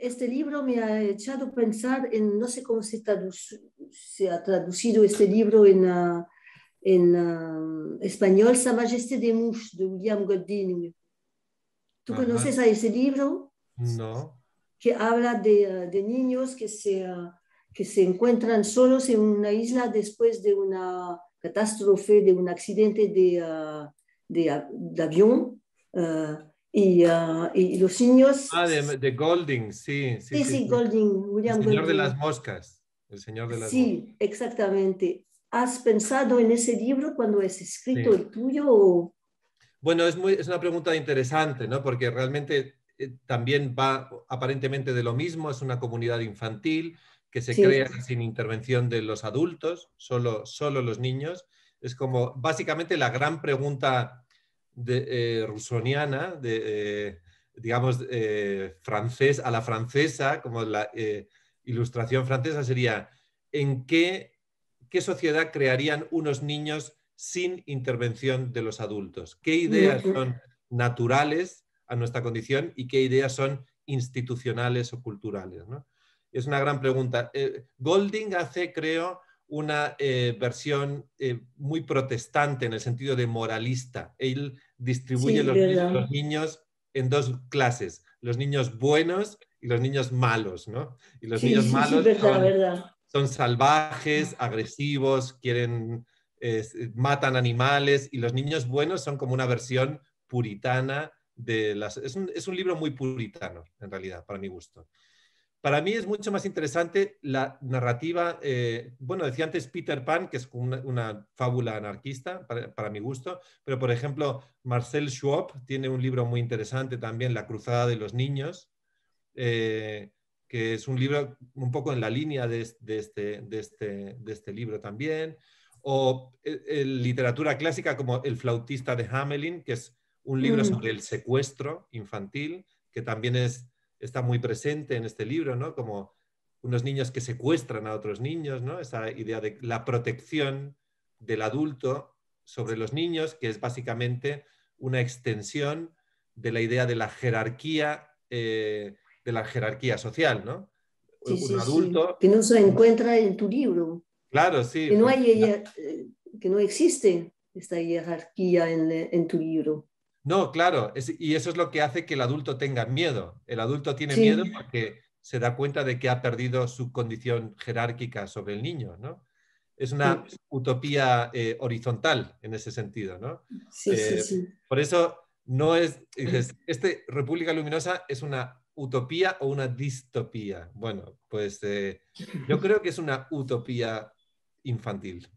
[SPEAKER 3] este libro me ha echado a pensar en, no sé cómo se ha traducido este libro en español, Sa Majesté des Mouches, de William Golding. ¿Tú
[SPEAKER 2] Ajá,
[SPEAKER 3] conoces a ese libro?
[SPEAKER 2] no.
[SPEAKER 3] Que habla de niños que se encuentran solos en una isla después de una catástrofe, de un accidente de avión. Y los niños,
[SPEAKER 2] Ah, de Golding, sí, sí,
[SPEAKER 3] sí,
[SPEAKER 2] sí,
[SPEAKER 3] sí,
[SPEAKER 2] sí. El
[SPEAKER 3] William
[SPEAKER 2] señor de las
[SPEAKER 3] Golding,
[SPEAKER 2] moscas. El señor de las moscas.
[SPEAKER 3] sí, exactamente. ¿Has pensado en ese libro cuando has escrito
[SPEAKER 2] Sí.
[SPEAKER 3] el tuyo?
[SPEAKER 2] Bueno, es una pregunta interesante, ¿no? Porque realmente también va aparentemente de lo mismo, es una comunidad infantil que se
[SPEAKER 3] Sí,
[SPEAKER 2] crea sin intervención de los adultos, solo los niños. Es como básicamente la gran pregunta rusoniana, digamos, francés, a la francesa, como la ilustración francesa sería, ¿en qué sociedad crearían unos niños sin intervención de los adultos? ¿Qué ideas son naturales a nuestra condición y qué ideas son institucionales o culturales, ¿no? Es una gran pregunta. Golding hace, creo, una versión muy protestante en el sentido de moralista. Él distribuye
[SPEAKER 3] sí,
[SPEAKER 2] los
[SPEAKER 3] verdad.
[SPEAKER 2] niños en dos clases, los niños buenos y los niños malos, ¿no? Y los
[SPEAKER 3] Sí,
[SPEAKER 2] niños
[SPEAKER 3] sí, sí,
[SPEAKER 2] malos
[SPEAKER 3] verdad, verdad.
[SPEAKER 2] son salvajes, agresivos, matan animales, y los niños buenos son como una versión puritana de las... Es un libro muy puritano, en realidad, para mi gusto. Para mí es mucho más interesante la narrativa, bueno, decía antes Peter Pan, que es una fábula anarquista para mi gusto, pero por ejemplo, Marcel Schwab tiene un libro muy interesante también, La Cruzada de los Niños, eh, que es un libro un poco en la línea de este libro también, o literatura clásica como El Flautista de Hamelin, que es un libro sobre el secuestro infantil, que también está muy presente en este libro, ¿no? Como unos niños que secuestran a otros niños, ¿no? Esa idea de la protección del adulto sobre los niños, que es básicamente una extensión de la idea de la jerarquía social, ¿no?
[SPEAKER 3] Sí,
[SPEAKER 2] Un
[SPEAKER 3] sí, sí.
[SPEAKER 2] adulto,
[SPEAKER 3] Que no se encuentra en tu libro.
[SPEAKER 2] claro, sí,
[SPEAKER 3] Que no
[SPEAKER 2] porque
[SPEAKER 3] hay, que no existe esta jerarquía en tu libro.
[SPEAKER 2] no, claro, y eso es lo que hace que el adulto tenga miedo. El adulto tiene miedo
[SPEAKER 3] Sí,
[SPEAKER 2] porque se da cuenta de que ha perdido su condición jerárquica sobre el niño, ¿no? Es una
[SPEAKER 3] sí,
[SPEAKER 2] utopía horizontal en ese sentido, ¿no?
[SPEAKER 3] sí, sí, sí.
[SPEAKER 2] Por eso no es, dices, República Luminosa es una utopía o una distopía. Bueno, pues yo creo que es una utopía infantil.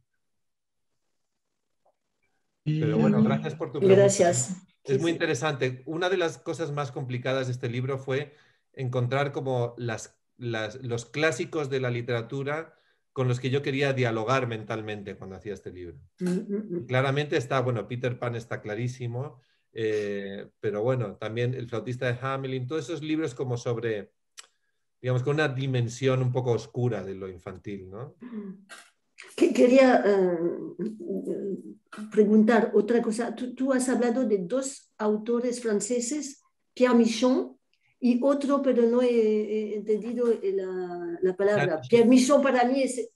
[SPEAKER 2] Pero bueno, gracias por tu pregunta, ¿eh?
[SPEAKER 3] Gracias.
[SPEAKER 2] Es
[SPEAKER 3] Sí,
[SPEAKER 2] muy
[SPEAKER 3] sí.
[SPEAKER 2] interesante. Una de las cosas más complicadas de este libro fue encontrar como los clásicos de la literatura con los que yo quería dialogar mentalmente cuando hacía este libro. Y claramente está, bueno, Peter Pan está clarísimo, pero bueno, también El Flautista de Hamelin, todos esos libros como sobre, digamos, con una dimensión un poco oscura de lo infantil, ¿no?
[SPEAKER 3] Quería preguntar otra cosa. Tú has hablado de dos autores franceses, Pierre Michon y otro, pero no he entendido la palabra. Pierre Michon para mí es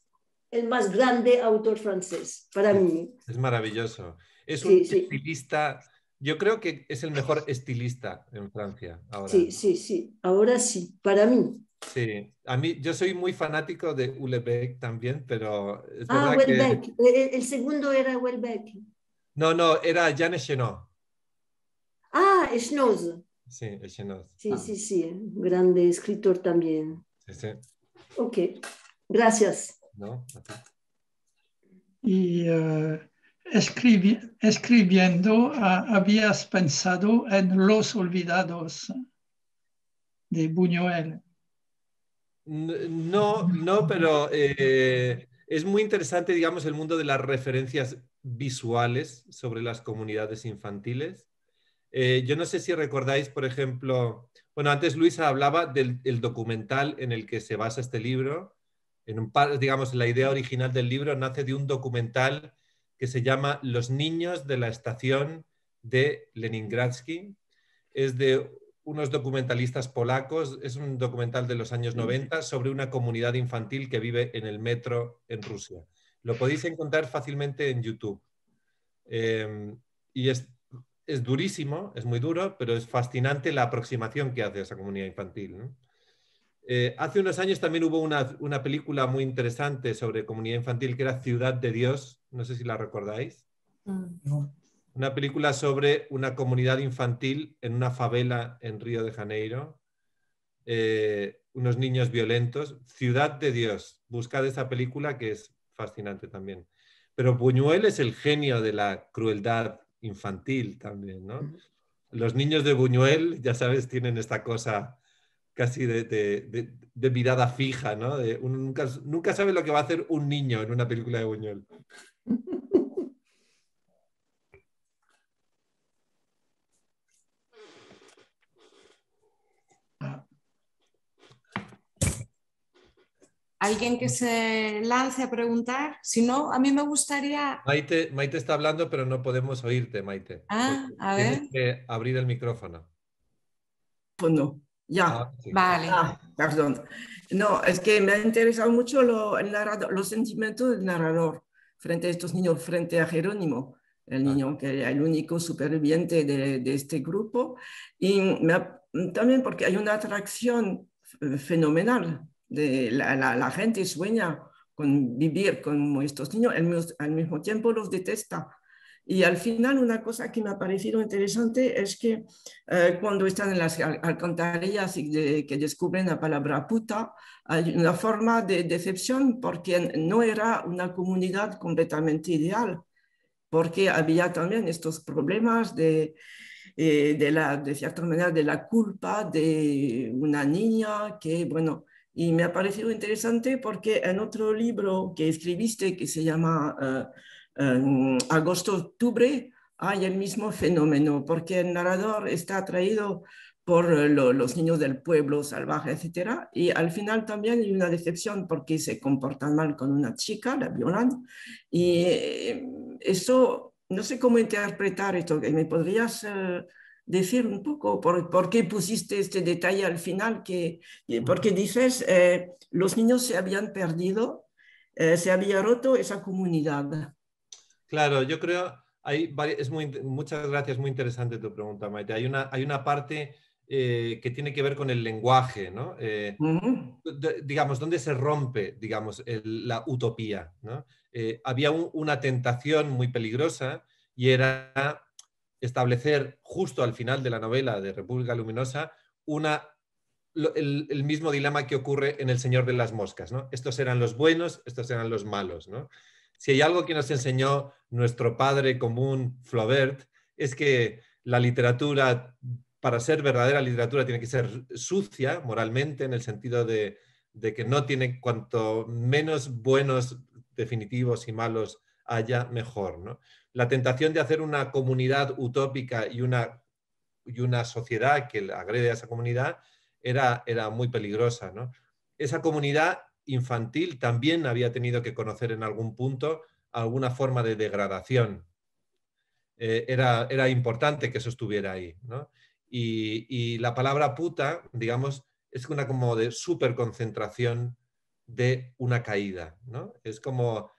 [SPEAKER 3] el más grande autor francés, para
[SPEAKER 2] Sí,
[SPEAKER 3] mí.
[SPEAKER 2] es maravilloso. Es un
[SPEAKER 3] Sí, sí,
[SPEAKER 2] estilista, yo creo que es el mejor estilista en Francia ahora.
[SPEAKER 3] sí, sí, sí. Ahora sí, para mí.
[SPEAKER 2] Sí, a mí, yo soy muy fanático de Houellebecq también, pero es
[SPEAKER 3] Ah,
[SPEAKER 2] verdad que...
[SPEAKER 3] Welbeck. El segundo era Welbeck.
[SPEAKER 2] No, no, era Jean Echenot.
[SPEAKER 3] Ah, Schnoz.
[SPEAKER 2] Sí, Echenoz.
[SPEAKER 3] Sí, sí, sí, un grande escritor también.
[SPEAKER 2] Sí, sí.
[SPEAKER 3] Ok, gracias.
[SPEAKER 2] ¿No?
[SPEAKER 4] Y escribiendo, habías pensado en Los Olvidados de Buñuel.
[SPEAKER 2] No, no, pero es muy interesante, digamos, el mundo de las referencias visuales sobre las comunidades infantiles. Yo no sé si recordáis, por ejemplo, bueno, antes Luisa hablaba del el documental en el que se basa este libro. Digamos, la idea original del libro nace de un documental que se llama Los niños de la estación de Leningradsky. Es de unos documentalistas polacos, es un documental de los años 90 sobre una comunidad infantil que vive en el metro en Rusia. Lo podéis encontrar fácilmente en YouTube. Y es durísimo, es muy duro, pero es fascinante la aproximación que hace a esa comunidad infantil, ¿no? Hace unos años también hubo una película muy interesante sobre comunidad infantil que era Ciudad de Dios, no sé si la recordáis.
[SPEAKER 4] No.
[SPEAKER 2] Una película sobre una comunidad infantil en una favela en Río de Janeiro, unos niños violentos. Ciudad de Dios, buscad esa película que es fascinante también. Pero Buñuel es el genio de la crueldad infantil también, ¿no? Los niños de Buñuel, ya sabes, tienen esta cosa casi de mirada fija, ¿no? Uno nunca sabe lo que va a hacer un niño en una película de Buñuel.
[SPEAKER 1] ¿Alguien que se lance a preguntar? Si no, a mí me gustaría...
[SPEAKER 2] Maite está hablando, pero no podemos oírte, Maite.
[SPEAKER 1] Ah, a ver.
[SPEAKER 2] Tienes que abrir el micrófono.
[SPEAKER 5] Pues no, ya.
[SPEAKER 2] Sí.
[SPEAKER 1] Vale.
[SPEAKER 5] Perdón. No, es que me ha interesado mucho el narrador, los sentimientos del narrador frente a estos niños, frente a Jerónimo, el niño que era el único superviviente de este grupo. Y también porque hay una atracción fenomenal. La gente sueña con vivir con estos niños, al mismo tiempo los detesta. Y al final una cosa que me ha parecido interesante es que cuando están en las alcantarillas y que descubren la palabra puta, hay una forma de decepción porque no era una comunidad completamente ideal, porque había también estos problemas de cierta manera, de la culpa de una niña que, bueno, y me ha parecido interesante porque en otro libro que escribiste que se llama Agosto-Octubre, hay el mismo fenómeno, porque el narrador está atraído por los niños del pueblo salvaje, etcétera, y al final también hay una decepción porque se comportan mal con una chica, la violan, y eso, no sé cómo interpretar esto, ¿me podrías decir un poco por qué pusiste este detalle al final? Porque dices, los niños se habían perdido, se había roto esa comunidad.
[SPEAKER 2] Claro, yo creo, muchas gracias, muy interesante tu pregunta, Maite. Hay una parte que tiene que ver con el lenguaje, ¿no? Digamos, ¿dónde se rompe, digamos, la utopía, ¿no? Había una tentación muy peligrosa y era establecer justo al final de la novela de República Luminosa el mismo dilema que ocurre en El Señor de las Moscas, ¿no? Estos eran los buenos, estos eran los malos, ¿no? Si hay algo que nos enseñó nuestro padre común, Flaubert, es que la literatura, para ser verdadera literatura, tiene que ser sucia moralmente, en el sentido de que no tiene, cuanto menos buenos definitivos y malos haya, mejor, ¿no? La tentación de hacer una comunidad utópica y una sociedad que agrede a esa comunidad era muy peligrosa, ¿no? Esa comunidad infantil también había tenido que conocer en algún punto alguna forma de degradación. Era importante que eso estuviera ahí, ¿no? Y la palabra puta, digamos, es una como de superconcentración de una caída, ¿no? Es como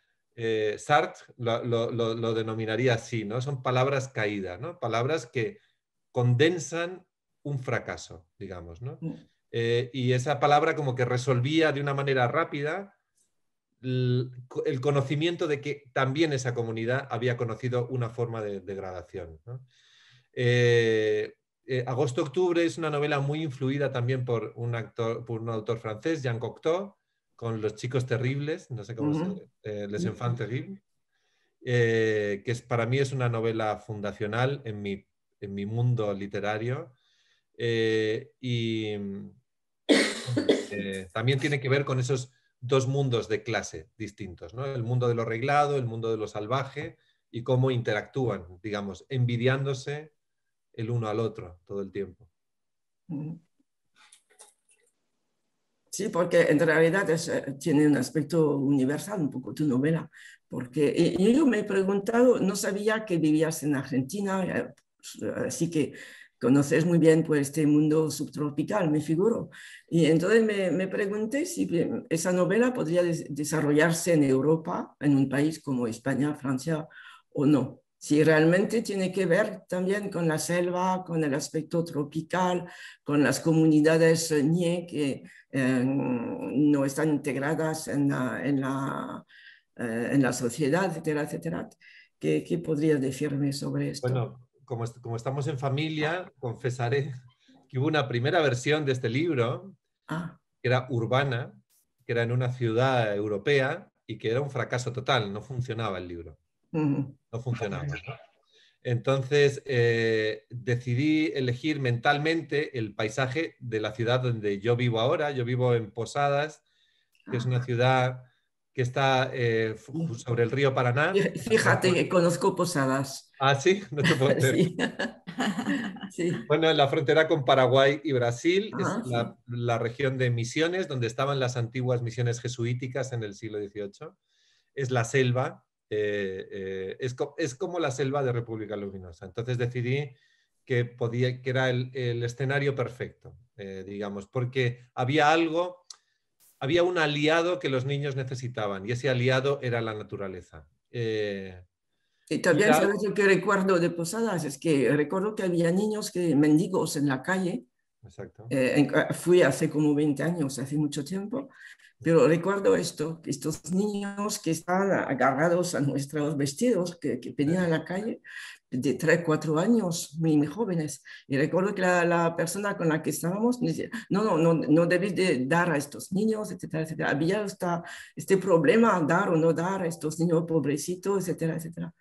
[SPEAKER 2] Sartre lo denominaría así, ¿no? Son palabras caídas, ¿no? Palabras que condensan un fracaso, digamos, ¿no? Y esa palabra como que resolvía de una manera rápida el conocimiento de que también esa comunidad había conocido una forma de degradación, ¿no? Agosto-Octubre es una novela muy influida también por un autor francés, Jean Cocteau, con Los chicos terribles, no sé cómo Les enfants terribles, que para mí es una novela fundacional en mi mundo literario. También tiene que ver con esos dos mundos de clase distintos, ¿no? El mundo de lo reglado, el mundo de lo salvaje, y cómo interactúan, digamos, envidiándose el uno al otro todo el tiempo.
[SPEAKER 5] Sí, porque en realidad tiene un aspecto universal un poco tu novela, porque yo me he preguntado, no sabía que vivías en Argentina, así que conoces muy bien pues, este mundo subtropical, me figuro. Y entonces me pregunté si esa novela podría desarrollarse en Europa, en un país como España, Francia, o no. Si realmente tiene que ver también con la selva, con el aspecto tropical, con las comunidades ñe que no están integradas en la sociedad, etcétera, etcétera. ¿Qué podrías decirme sobre esto?
[SPEAKER 2] Bueno, como estamos en familia, confesaré que hubo una primera versión de este libro, que era urbana, que era en una ciudad europea y que era un fracaso total, no funcionaba el libro. No funcionaba, ¿no? Entonces decidí elegir mentalmente el paisaje de la ciudad donde yo vivo ahora. Yo vivo en Posadas, que es una ciudad que está sobre el río Paraná.
[SPEAKER 5] Fíjate que conozco Posadas.
[SPEAKER 2] Ah, sí, no te puedo creer.
[SPEAKER 5] Sí. Sí.
[SPEAKER 2] Bueno, en la frontera con Paraguay y Brasil es
[SPEAKER 5] Sí.
[SPEAKER 2] la región de Misiones, donde estaban las antiguas misiones jesuíticas en el siglo XVIII. Es la selva. Es como la selva de República Luminosa. Entonces decidí que era el escenario perfecto, digamos, porque había un aliado que los niños necesitaban y ese aliado era la naturaleza.
[SPEAKER 5] Y también sabes lo que recuerdo de Posadas, es que recuerdo que había niños mendigos en la calle.
[SPEAKER 2] Exacto.
[SPEAKER 5] Fui hace como 20 años, hace mucho tiempo, pero recuerdo estos niños que estaban agarrados a nuestros vestidos, que pedían en la calle, de 3, 4 años, muy jóvenes. Y recuerdo que la persona con la que estábamos me decía, no debes de dar a estos niños, etcétera, etcétera. Había este problema, dar o no dar a estos niños pobrecitos, etcétera, etcétera.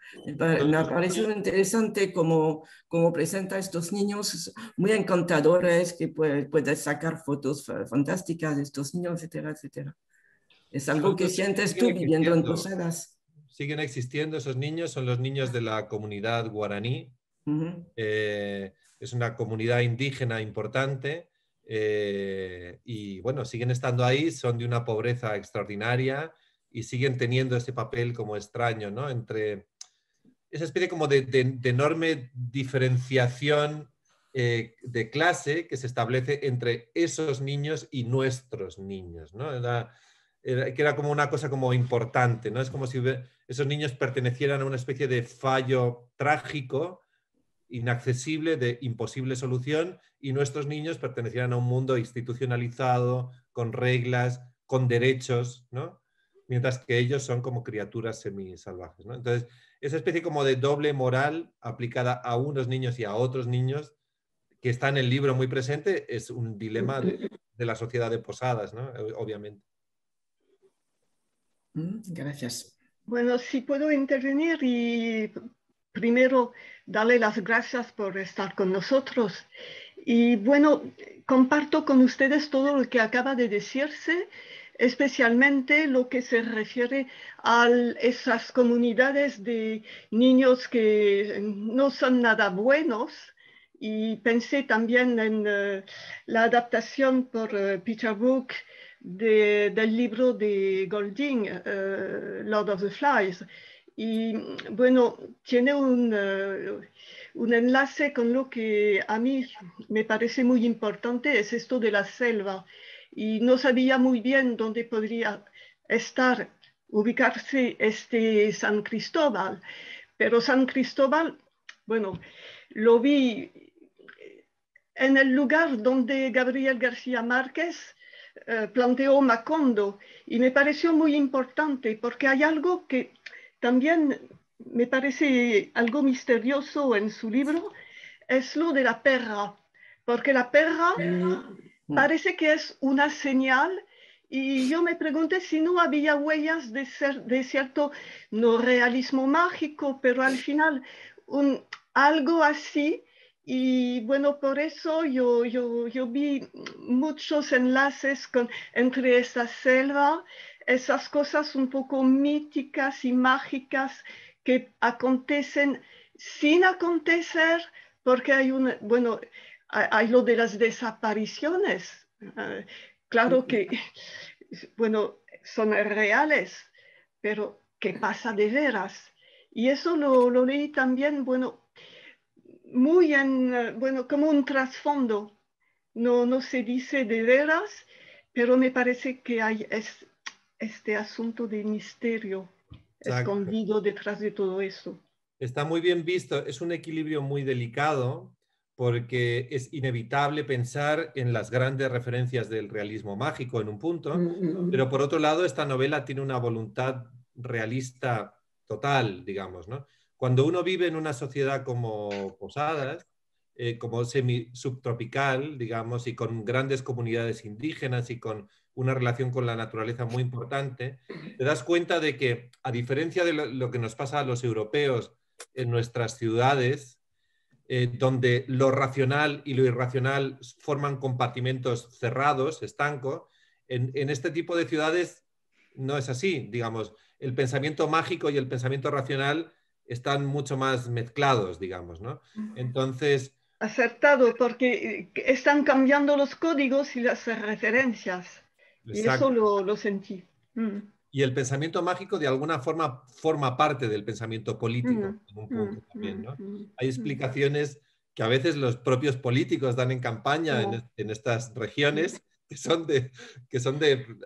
[SPEAKER 5] Me ha parecido interesante cómo presenta a estos niños muy encantadores, que puedes sacar fotos fantásticas de estos niños, etcétera, etcétera. Es algo que sientes tú viviendo en Posadas.
[SPEAKER 2] Siguen existiendo esos niños, son los niños de la comunidad guaraní. Es una comunidad indígena importante y bueno, siguen estando ahí, son de una pobreza extraordinaria y siguen teniendo ese papel como extraño, ¿no? Entre esa especie como de enorme diferenciación de clase que se establece entre esos niños y nuestros niños, ¿no? Que era como una cosa como importante, ¿no? Es como si esos niños pertenecieran a una especie de fallo trágico, inaccesible, de imposible solución, y nuestros niños pertenecieran a un mundo institucionalizado, con reglas, con derechos, ¿no? Mientras que ellos son como criaturas semisalvajes, ¿no? Entonces, esa especie como de doble moral aplicada a unos niños y a otros niños, que está en el libro muy presente, es un dilema de la sociedad de Posadas, ¿no? Obviamente.
[SPEAKER 5] Gracias.
[SPEAKER 6] Bueno, si puedo intervenir y primero darle las gracias por estar con nosotros. Y bueno, comparto con ustedes todo lo que acaba de decirse, especialmente lo que se refiere a esas comunidades de niños que no son nada buenos. Y pensé también en la adaptación por Peter Brook del libro de Golding, Lord of the Flies. Y bueno, tiene un enlace con lo que a mí me parece muy importante, es esto de la selva. Y no sabía muy bien dónde podría ubicarse este San Cristóbal. Pero San Cristóbal, bueno, lo vi en el lugar donde Gabriel García Márquez planteó Macondo, y me pareció muy importante porque hay algo que también me parece algo misterioso en su libro, es lo de la perra, porque la perra parece que es una señal y yo me pregunté si no había huellas de cierto, no realismo mágico, pero al final algo así. Y bueno, por eso yo vi muchos enlaces entre esta selva, esas cosas un poco míticas y mágicas que acontecen sin acontecer, porque bueno, hay lo de las desapariciones. Claro que, bueno, son reales, pero ¿qué pasa de veras? Y eso lo leí también, bueno, muy bueno, como un trasfondo. No se dice de veras, pero me parece que hay este asunto de misterio escondido detrás de todo eso.
[SPEAKER 2] Está muy bien visto, es un equilibrio muy delicado porque es inevitable pensar en las grandes referencias del realismo mágico en un punto, pero por otro lado esta novela tiene una voluntad realista total, digamos, ¿no? Cuando uno vive en una sociedad como Posadas, como semi-subtropical, digamos, y con grandes comunidades indígenas y con una relación con la naturaleza muy importante, te das cuenta de que, a diferencia de lo que nos pasa a los europeos en nuestras ciudades, donde lo racional y lo irracional forman compartimentos cerrados, estancos, en este tipo de ciudades no es así, digamos. El pensamiento mágico y el pensamiento racional están mucho más mezclados, digamos, ¿no? Entonces...
[SPEAKER 6] Acertado, porque están cambiando los códigos y las referencias. Y eso lo sentí.
[SPEAKER 2] Y el pensamiento mágico de alguna forma forma parte del pensamiento político, en un punto también, ¿no? Hay explicaciones que a veces los propios políticos dan en campaña en estas regiones que son de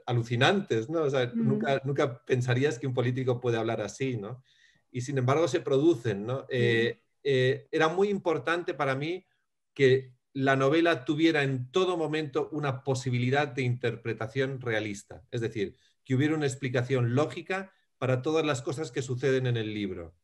[SPEAKER 2] alucinantes, ¿no? O sea, nunca pensarías que un político puede hablar así, ¿no? Y sin embargo se producen, ¿no? Era muy importante para mí que la novela tuviera en todo momento una posibilidad de interpretación realista. Es decir, que hubiera una explicación lógica para todas las cosas que suceden en el libro.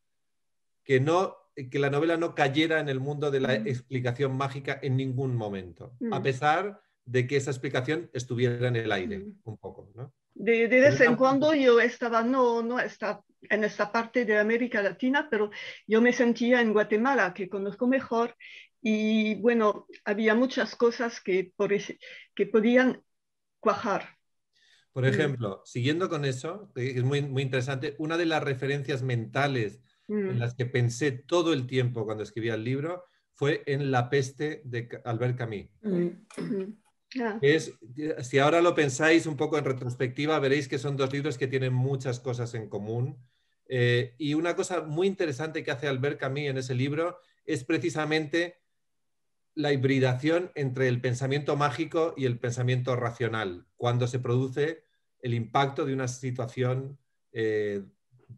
[SPEAKER 2] Que la novela no cayera en el mundo de la explicación mágica en ningún momento, a pesar de que esa explicación estuviera en el aire, un poco, ¿no?
[SPEAKER 6] De vez en cuando yo estaba, no estaba en esta parte de América Latina, pero yo me sentía en Guatemala, que conozco mejor, y bueno, había muchas cosas que podían cuajar.
[SPEAKER 2] Por ejemplo, siguiendo con eso, que es muy, muy interesante, una de las referencias mentales en las que pensé todo el tiempo cuando escribía el libro fue en La peste de Albert Camus. Si ahora lo pensáis un poco en retrospectiva, veréis que son dos libros que tienen muchas cosas en común. Y una cosa muy interesante que hace Albert Camus en ese libro es precisamente la hibridación entre el pensamiento mágico y el pensamiento racional, cuando se produce el impacto de una situación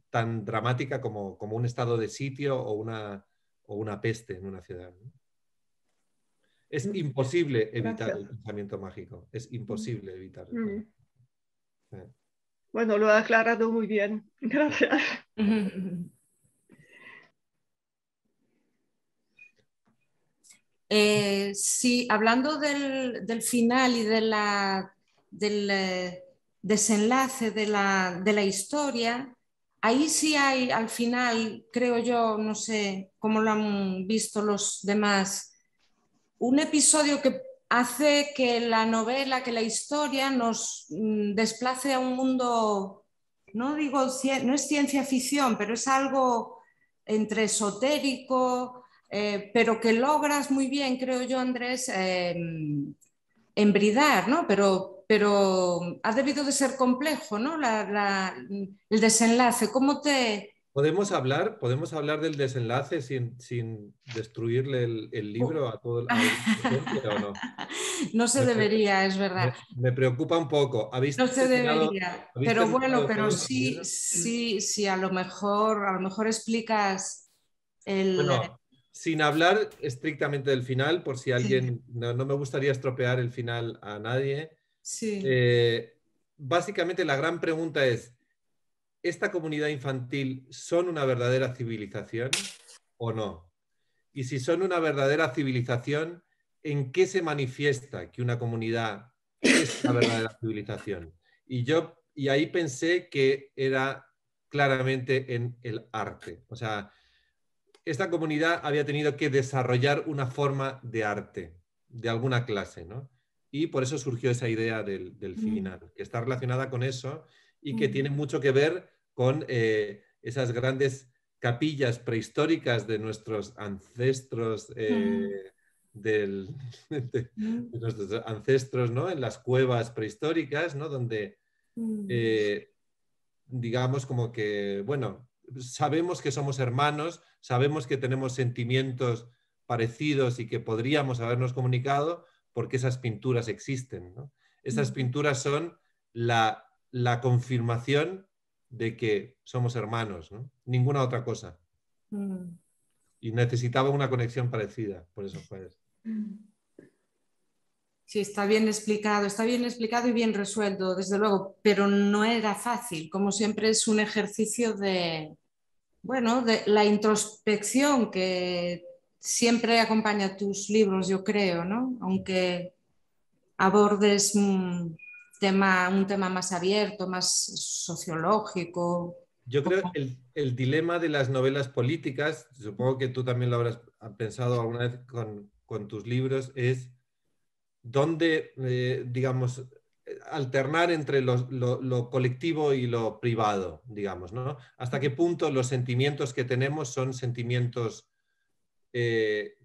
[SPEAKER 2] tan dramática como un estado de sitio o una peste en una ciudad, ¿no? Es imposible evitar el pensamiento mágico, es imposible evitarlo.
[SPEAKER 6] Bueno, lo ha aclarado muy bien. Gracias.
[SPEAKER 1] Sí, hablando del final y del desenlace de la historia, ahí sí hay al final, creo yo, no sé cómo lo han visto los demás, un episodio que hace que la novela, que la historia nos desplace a un mundo, no es ciencia ficción, pero es algo entre esotérico, pero que logras muy bien, creo yo, Andrés, embridar, ¿no? Pero ha debido de ser complejo, ¿no? El desenlace. ¿Cómo te...?
[SPEAKER 2] ¿Podemos hablar del desenlace sin destruirle el libro a todo el o no?
[SPEAKER 1] No se debería, es verdad.
[SPEAKER 2] Me preocupa un poco.
[SPEAKER 1] No se debería, pero bueno, pero sí, a lo mejor explicas el...
[SPEAKER 2] Bueno, sin hablar estrictamente del final, por si alguien... No me gustaría estropear el final a nadie.
[SPEAKER 1] Sí.
[SPEAKER 2] Básicamente la gran pregunta es, ¿esta comunidad infantil son una verdadera civilización o no? y si son una verdadera civilización, ¿en qué se manifiesta que una comunidad es una verdadera civilización? Y ahí pensé que era claramente en el arte. O sea, esta comunidad había tenido que desarrollar una forma de arte, de alguna clase, ¿no? Y por eso surgió esa idea del final, que está relacionada con eso y que tiene mucho que ver con esas grandes capillas prehistóricas de nuestros ancestros, de nuestros ancestros, ¿no? En las cuevas prehistóricas, ¿no? Donde, digamos, como que, bueno, sabemos que somos hermanos, sabemos que tenemos sentimientos parecidos y que podríamos habernos comunicado porque esas pinturas existen, ¿no? Esas pinturas son la confirmación de que somos hermanos, ¿no? Ninguna otra cosa. Y necesitaba una conexión parecida, por eso fue eso.
[SPEAKER 1] Sí, está bien explicado y bien resuelto, desde luego, pero no era fácil. Como siempre es un ejercicio de, bueno, de la introspección que siempre acompaña tus libros, yo creo, ¿no? Aunque abordes un tema más abierto, más sociológico.
[SPEAKER 2] Yo creo que el dilema de las novelas políticas, supongo que tú también lo habrás pensado alguna vez con tus libros, es dónde, digamos, alternar entre lo colectivo y lo privado, digamos, ¿no? Hasta qué punto los sentimientos que tenemos son sentimientos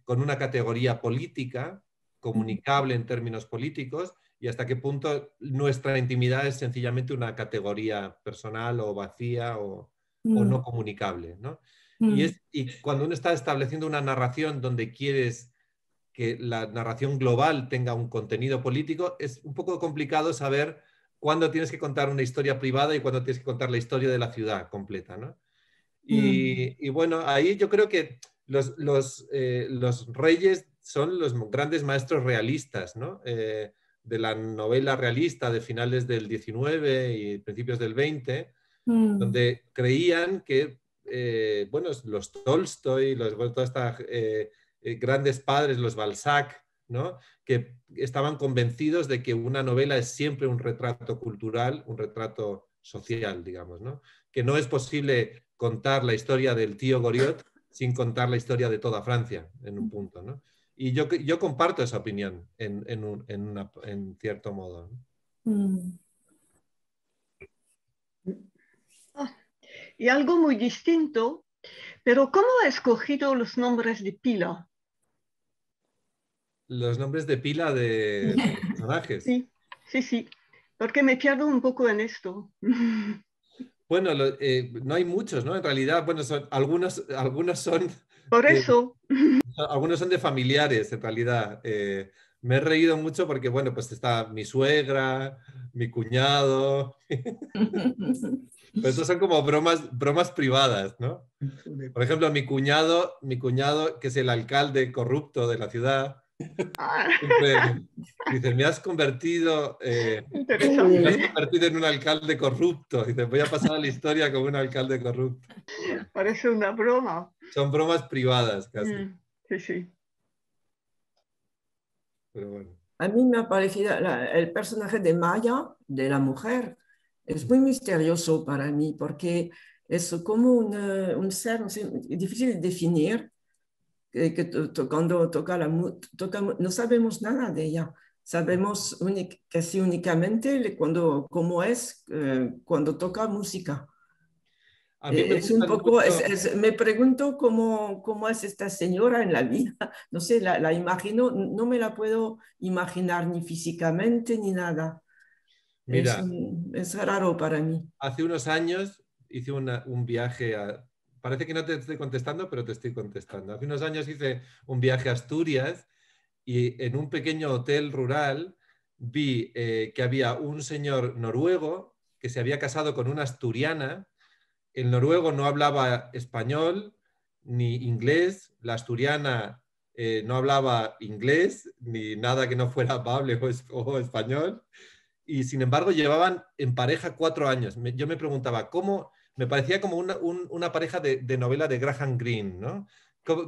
[SPEAKER 2] con una categoría política, comunicable en términos políticos, y hasta qué punto nuestra intimidad es sencillamente una categoría personal o vacía o no comunicable, ¿no? Y cuando uno está estableciendo una narración donde quieres que la narración global tenga un contenido político, es un poco complicado saber cuándo tienes que contar una historia privada y cuándo tienes que contar la historia de la ciudad completa, ¿no? Y bueno, ahí yo creo que los reyes son los grandes maestros realistas, ¿no? De la novela realista de finales del 19 y principios del 20, donde creían que, bueno, los Tolstoy, toda esta grandes padres, los Balzac, ¿no? Que estaban convencidos de que una novela es siempre un retrato cultural, un retrato social, digamos, ¿no? Que no es posible contar la historia del tío Goriot sin contar la historia de toda Francia, en un punto, ¿no? Y yo comparto esa opinión en cierto modo, ¿no?
[SPEAKER 6] Y algo muy distinto, pero ¿cómo ha escogido los nombres de pila?
[SPEAKER 2] Los nombres de pila de personajes.
[SPEAKER 6] Sí, sí, sí, porque me pierdo un poco en esto.
[SPEAKER 2] Bueno, no hay muchos, ¿no? En realidad, bueno, algunos son...
[SPEAKER 6] Por eso.
[SPEAKER 2] Algunos son de familiares, en realidad. Me he reído mucho porque, bueno, pues está mi suegra, mi cuñado. Pero estos son como bromas privadas, ¿no? Por ejemplo, mi cuñado, que es el alcalde corrupto de la ciudad, siempre dice, me has convertido en un alcalde corrupto. Dice, voy a pasar a la historia como un alcalde corrupto.
[SPEAKER 6] Parece una broma.
[SPEAKER 2] Son bromas privadas casi.
[SPEAKER 6] Sí, sí.
[SPEAKER 2] Pero bueno.
[SPEAKER 5] A mí me ha parecido el personaje de Maya, de la mujer, es muy misterioso para mí porque es como un ser, no sé, difícil de definir, cuando toca no sabemos nada de ella. Sabemos casi únicamente cómo es cuando toca música.
[SPEAKER 2] A mí me
[SPEAKER 5] es un poco,
[SPEAKER 2] mucho...
[SPEAKER 5] me pregunto cómo es esta señora en la vida. No sé, la imagino, no me la puedo imaginar ni físicamente ni nada.
[SPEAKER 2] Mira,
[SPEAKER 5] es raro para mí.
[SPEAKER 2] Hace unos años hice un viaje a... Parece que no te estoy contestando, pero te estoy contestando. Hace unos años hice un viaje a Asturias y en un pequeño hotel rural vi que había un señor noruego que se había casado con una asturiana. El noruego no hablaba español ni inglés. La asturiana no hablaba inglés ni nada que no fuera bable o español. Y sin embargo llevaban en pareja 4 años. Yo me preguntaba, ¿cómo? Me parecía como una pareja de novela de Graham Greene, ¿no?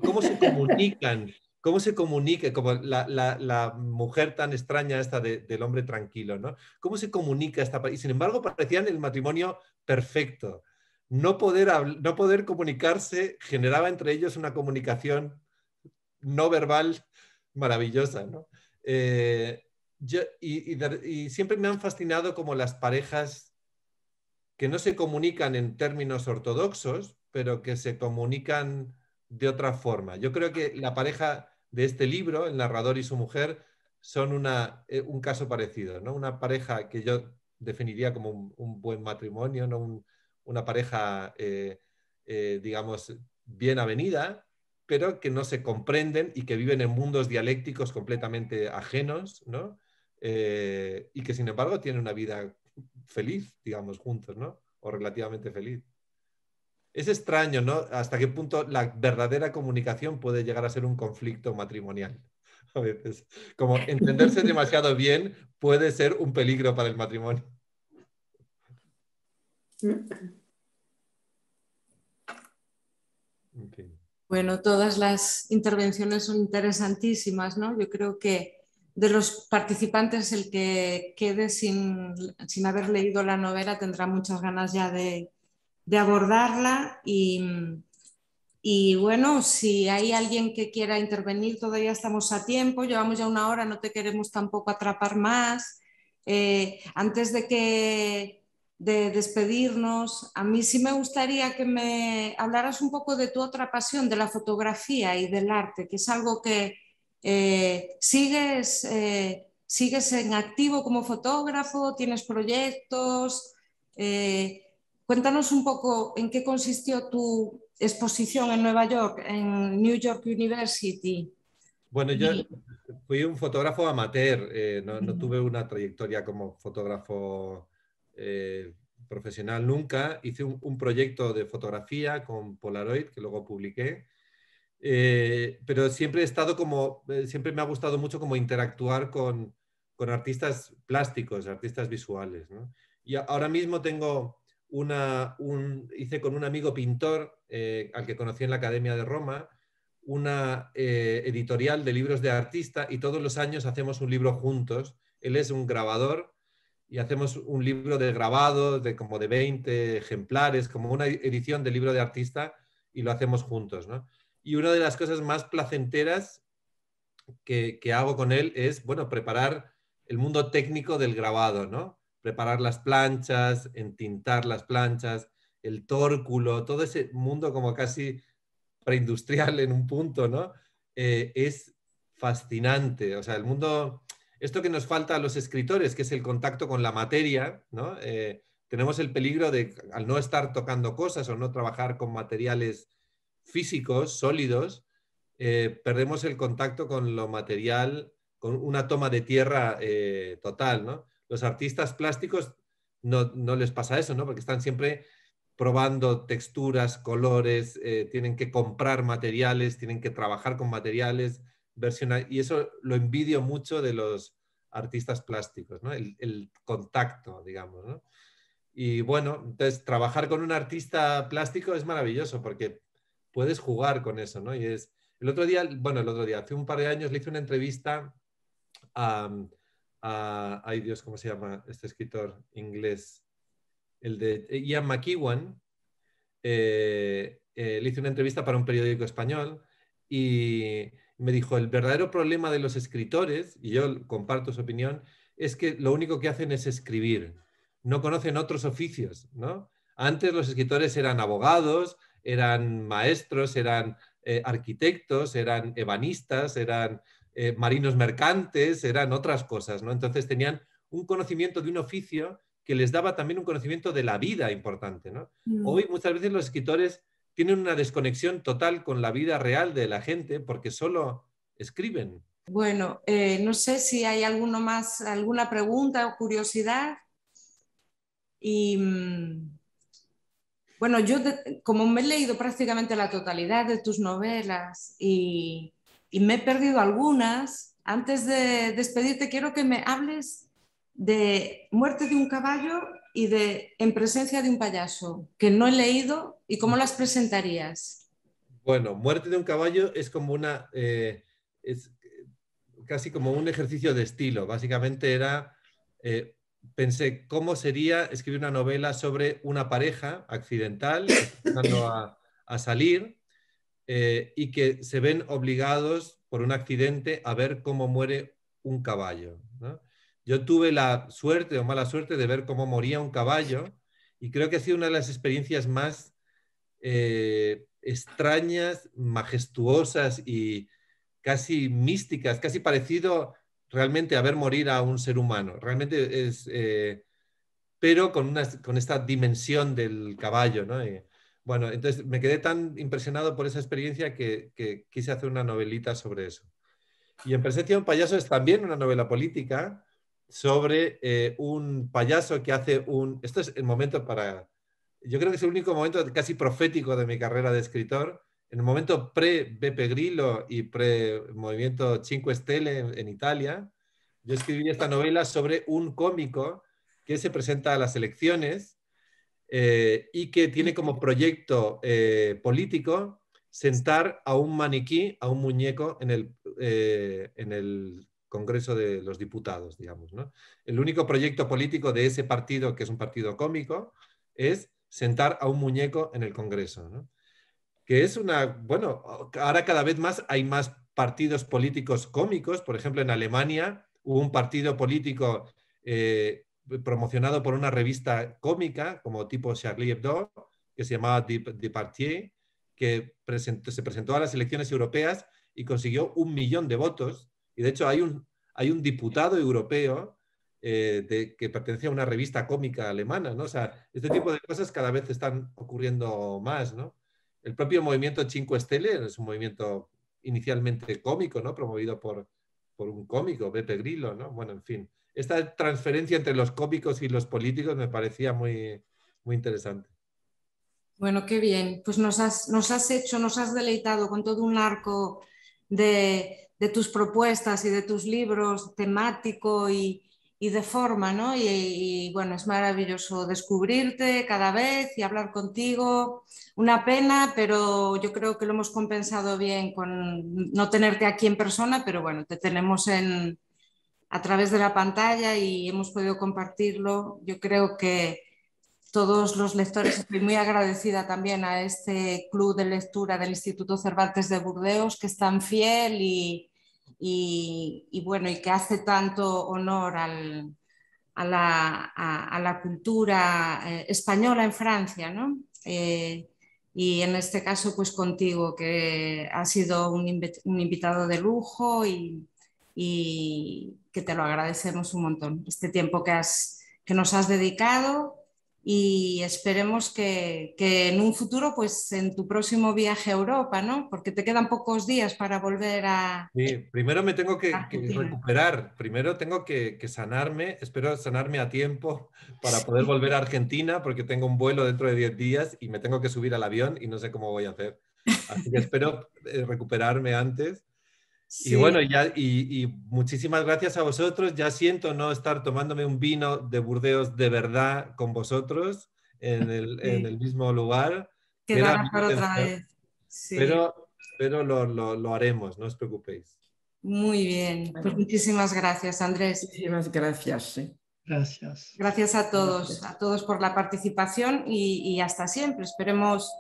[SPEAKER 2] ¿Cómo se comunican? ¿Cómo se comunica? Como la mujer tan extraña esta del hombre tranquilo, ¿no? ¿Cómo se comunica esta pareja? Y sin embargo parecían el matrimonio perfecto. No poder comunicarse generaba entre ellos una comunicación no verbal maravillosa, ¿no? Y siempre me han fascinado como las parejas que no se comunican en términos ortodoxos, pero que se comunican de otra forma. Yo creo que la pareja de este libro, el narrador y su mujer, son un caso parecido, ¿no? Una pareja que yo definiría como un buen matrimonio, ¿no? Una pareja, digamos, bien avenida, pero que no se comprenden y que viven en mundos dialécticos completamente ajenos, ¿no? Y que sin embargo tienen una vida feliz, digamos, juntos, ¿no? O relativamente feliz. Es extraño, ¿no? Hasta qué punto la verdadera comunicación puede llegar a ser un conflicto matrimonial. A veces, como entenderse demasiado bien puede ser un peligro para el matrimonio. En fin.
[SPEAKER 1] Bueno, todas las intervenciones son interesantísimas, ¿no? Yo creo que de los participantes el que quede sin haber leído la novela tendrá muchas ganas ya de abordarla y bueno, si hay alguien que quiera intervenir todavía estamos a tiempo, llevamos ya 1 hora, no te queremos tampoco atrapar más. Antes de despedirnos, a mí sí me gustaría que me hablaras un poco de tu otra pasión, de la fotografía y del arte, que es algo que sigues en activo como fotógrafo, tienes proyectos. Cuéntanos un poco en qué consistió tu exposición en Nueva York, en New York University.
[SPEAKER 2] Bueno, yo fui un fotógrafo amateur, no tuve una trayectoria como fotógrafo profesional nunca. Hice un proyecto de fotografía con Polaroid que luego publiqué, pero siempre he estado siempre me ha gustado mucho como interactuar con artistas plásticos, artistas visuales, ¿no? Y ahora mismo tengo hice con un amigo pintor al que conocí en la Academia de Roma, una editorial de libros de artista, y todos los años hacemos un libro juntos. Él es un grabador y hacemos un libro de grabado como de 20 ejemplares, como una edición del libro de artista, y lo hacemos juntos, ¿no? Y una de las cosas más placenteras que hago con él es, bueno, preparar el mundo técnico del grabado, ¿no? Preparar las planchas, entintar las planchas, el tórculo, todo ese mundo como casi preindustrial en un punto, ¿no? Es fascinante. O sea, el mundo, esto que nos falta a los escritores, que es el contacto con la materia, ¿no? Tenemos el peligro de, al no estar tocando cosas o no trabajar con materiales físicos, sólidos, perdemos el contacto con lo material, con una toma de tierra total, ¿no? Los artistas plásticos no les pasa eso, ¿no? Porque están siempre probando texturas, colores, tienen que comprar materiales, tienen que trabajar con materiales, y eso lo envidio mucho de los artistas plásticos, ¿no? El contacto, digamos, ¿no? Y bueno, entonces trabajar con un artista plástico es maravilloso porque puedes jugar con eso, ¿no? Y el otro día, hace un par de años le hice una entrevista ay Dios, ¿cómo se llama este escritor inglés? El de Ian McEwan. Le hice una entrevista para un periódico español y me dijo, el verdadero problema de los escritores, y yo comparto su opinión, es que lo único que hacen es escribir, no conocen otros oficios, ¿no? Antes los escritores eran abogados, eran maestros, eran arquitectos, eran ebanistas, eran marinos mercantes, eran otras cosas, ¿no? Entonces tenían un conocimiento de un oficio que les daba también un conocimiento de la vida importante, ¿no? Hoy muchas veces los escritores tienen una desconexión total con la vida real de la gente porque solo escriben.
[SPEAKER 1] Bueno, no sé si hay alguna pregunta o curiosidad. Y bueno, yo como me he leído prácticamente la totalidad de tus novelas y me he perdido algunas, antes de despedirte quiero que me hables de Muerte de un caballo y de En presencia de un payaso, que no he leído, y cómo las presentarías.
[SPEAKER 2] Bueno, Muerte de un caballo es como es casi como un ejercicio de estilo. Básicamente pensé cómo sería escribir una novela sobre una pareja accidental que está empezando a salir y que se ven obligados por un accidente a ver cómo muere un caballo, ¿no? Yo tuve la suerte o mala suerte de ver cómo moría un caballo y creo que ha sido una de las experiencias más extrañas, majestuosas y casi místicas, casi parecido realmente a ver morir a un ser humano. Realmente es, pero con esta dimensión del caballo, ¿no? Bueno, entonces me quedé tan impresionado por esa experiencia que quise hacer una novelita sobre eso. Y En presencia de un payaso es también una novela política sobre un payaso que hace un... Esto es el momento para... Yo creo que es el único momento casi profético de mi carrera de escritor. En el momento pre-Beppe Grillo y pre-movimiento Cinque Stelle en Italia, yo escribí esta novela sobre un cómico que se presenta a las elecciones y que tiene como proyecto político sentar a un maniquí, a un muñeco en el Congreso de los Diputados, digamos, ¿no? El único proyecto político de ese partido, que es un partido cómico, es sentar a un muñeco en el Congreso, ¿no? Que es bueno, ahora cada vez más hay más partidos políticos cómicos. Por ejemplo, en Alemania hubo un partido político promocionado por una revista cómica como tipo Charlie Hebdo, que se llamaba Departier, que se presentó a las elecciones europeas y consiguió 1 millón de votos. Y de hecho hay un diputado europeo que pertenece a una revista cómica alemana, ¿no? O sea, este tipo de cosas cada vez están ocurriendo más, ¿no? El propio movimiento Cinque Stelle es un movimiento inicialmente cómico, ¿no? Promovido por un cómico, Beppe Grillo, ¿no? Bueno, en fin. Esta transferencia entre los cómicos y los políticos me parecía muy, muy interesante.
[SPEAKER 1] Bueno, qué bien. Pues nos has deleitado con todo un arco de tus propuestas y de tus libros temático y de forma, ¿no? Y bueno, es maravilloso descubrirte cada vez y hablar contigo. Una pena, pero yo creo que lo hemos compensado bien con no tenerte aquí en persona, pero bueno, te tenemos a través de la pantalla y hemos podido compartirlo. Yo creo que todos los lectores, estoy muy agradecida también a este club de lectura del Instituto Cervantes de Burdeos, que es tan fiel bueno, y que hace tanto honor a la cultura española en Francia, ¿no? Y en este caso, pues contigo, que has sido un invitado de lujo y que te lo agradecemos un montón, este tiempo que nos has dedicado. Y esperemos que en un futuro, pues en tu próximo viaje a Europa, ¿no? Porque te quedan pocos días para volver a...
[SPEAKER 2] Sí, primero me tengo que
[SPEAKER 1] Argentina.
[SPEAKER 2] recuperar, primero tengo que sanarme, espero sanarme a tiempo para poder volver a Argentina porque tengo un vuelo dentro de 10 días y me tengo que subir al avión y no sé cómo voy a hacer. Así que espero recuperarme antes.
[SPEAKER 1] Sí.
[SPEAKER 2] Y bueno, y muchísimas gracias a vosotros. Ya siento no estar tomándome un vino de Burdeos de verdad con vosotros en el mismo lugar.
[SPEAKER 1] Quedará para otra vez. Sí.
[SPEAKER 2] Pero lo haremos, no os preocupéis.
[SPEAKER 1] Muy bien. Pues muchísimas gracias, Andrés.
[SPEAKER 5] Muchísimas gracias. Sí.
[SPEAKER 4] Gracias.
[SPEAKER 1] Gracias a todos,
[SPEAKER 5] Gracias.
[SPEAKER 1] a todos por la participación y hasta siempre. Esperemos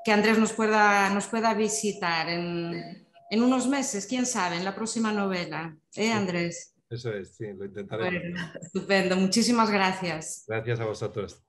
[SPEAKER 1] que Andrés nos pueda visitar en unos meses, quién sabe, en la próxima novela. Andrés?
[SPEAKER 2] Eso es, sí, lo intentaremos.
[SPEAKER 1] Bueno, estupendo. Muchísimas gracias.
[SPEAKER 2] Gracias a vosotros.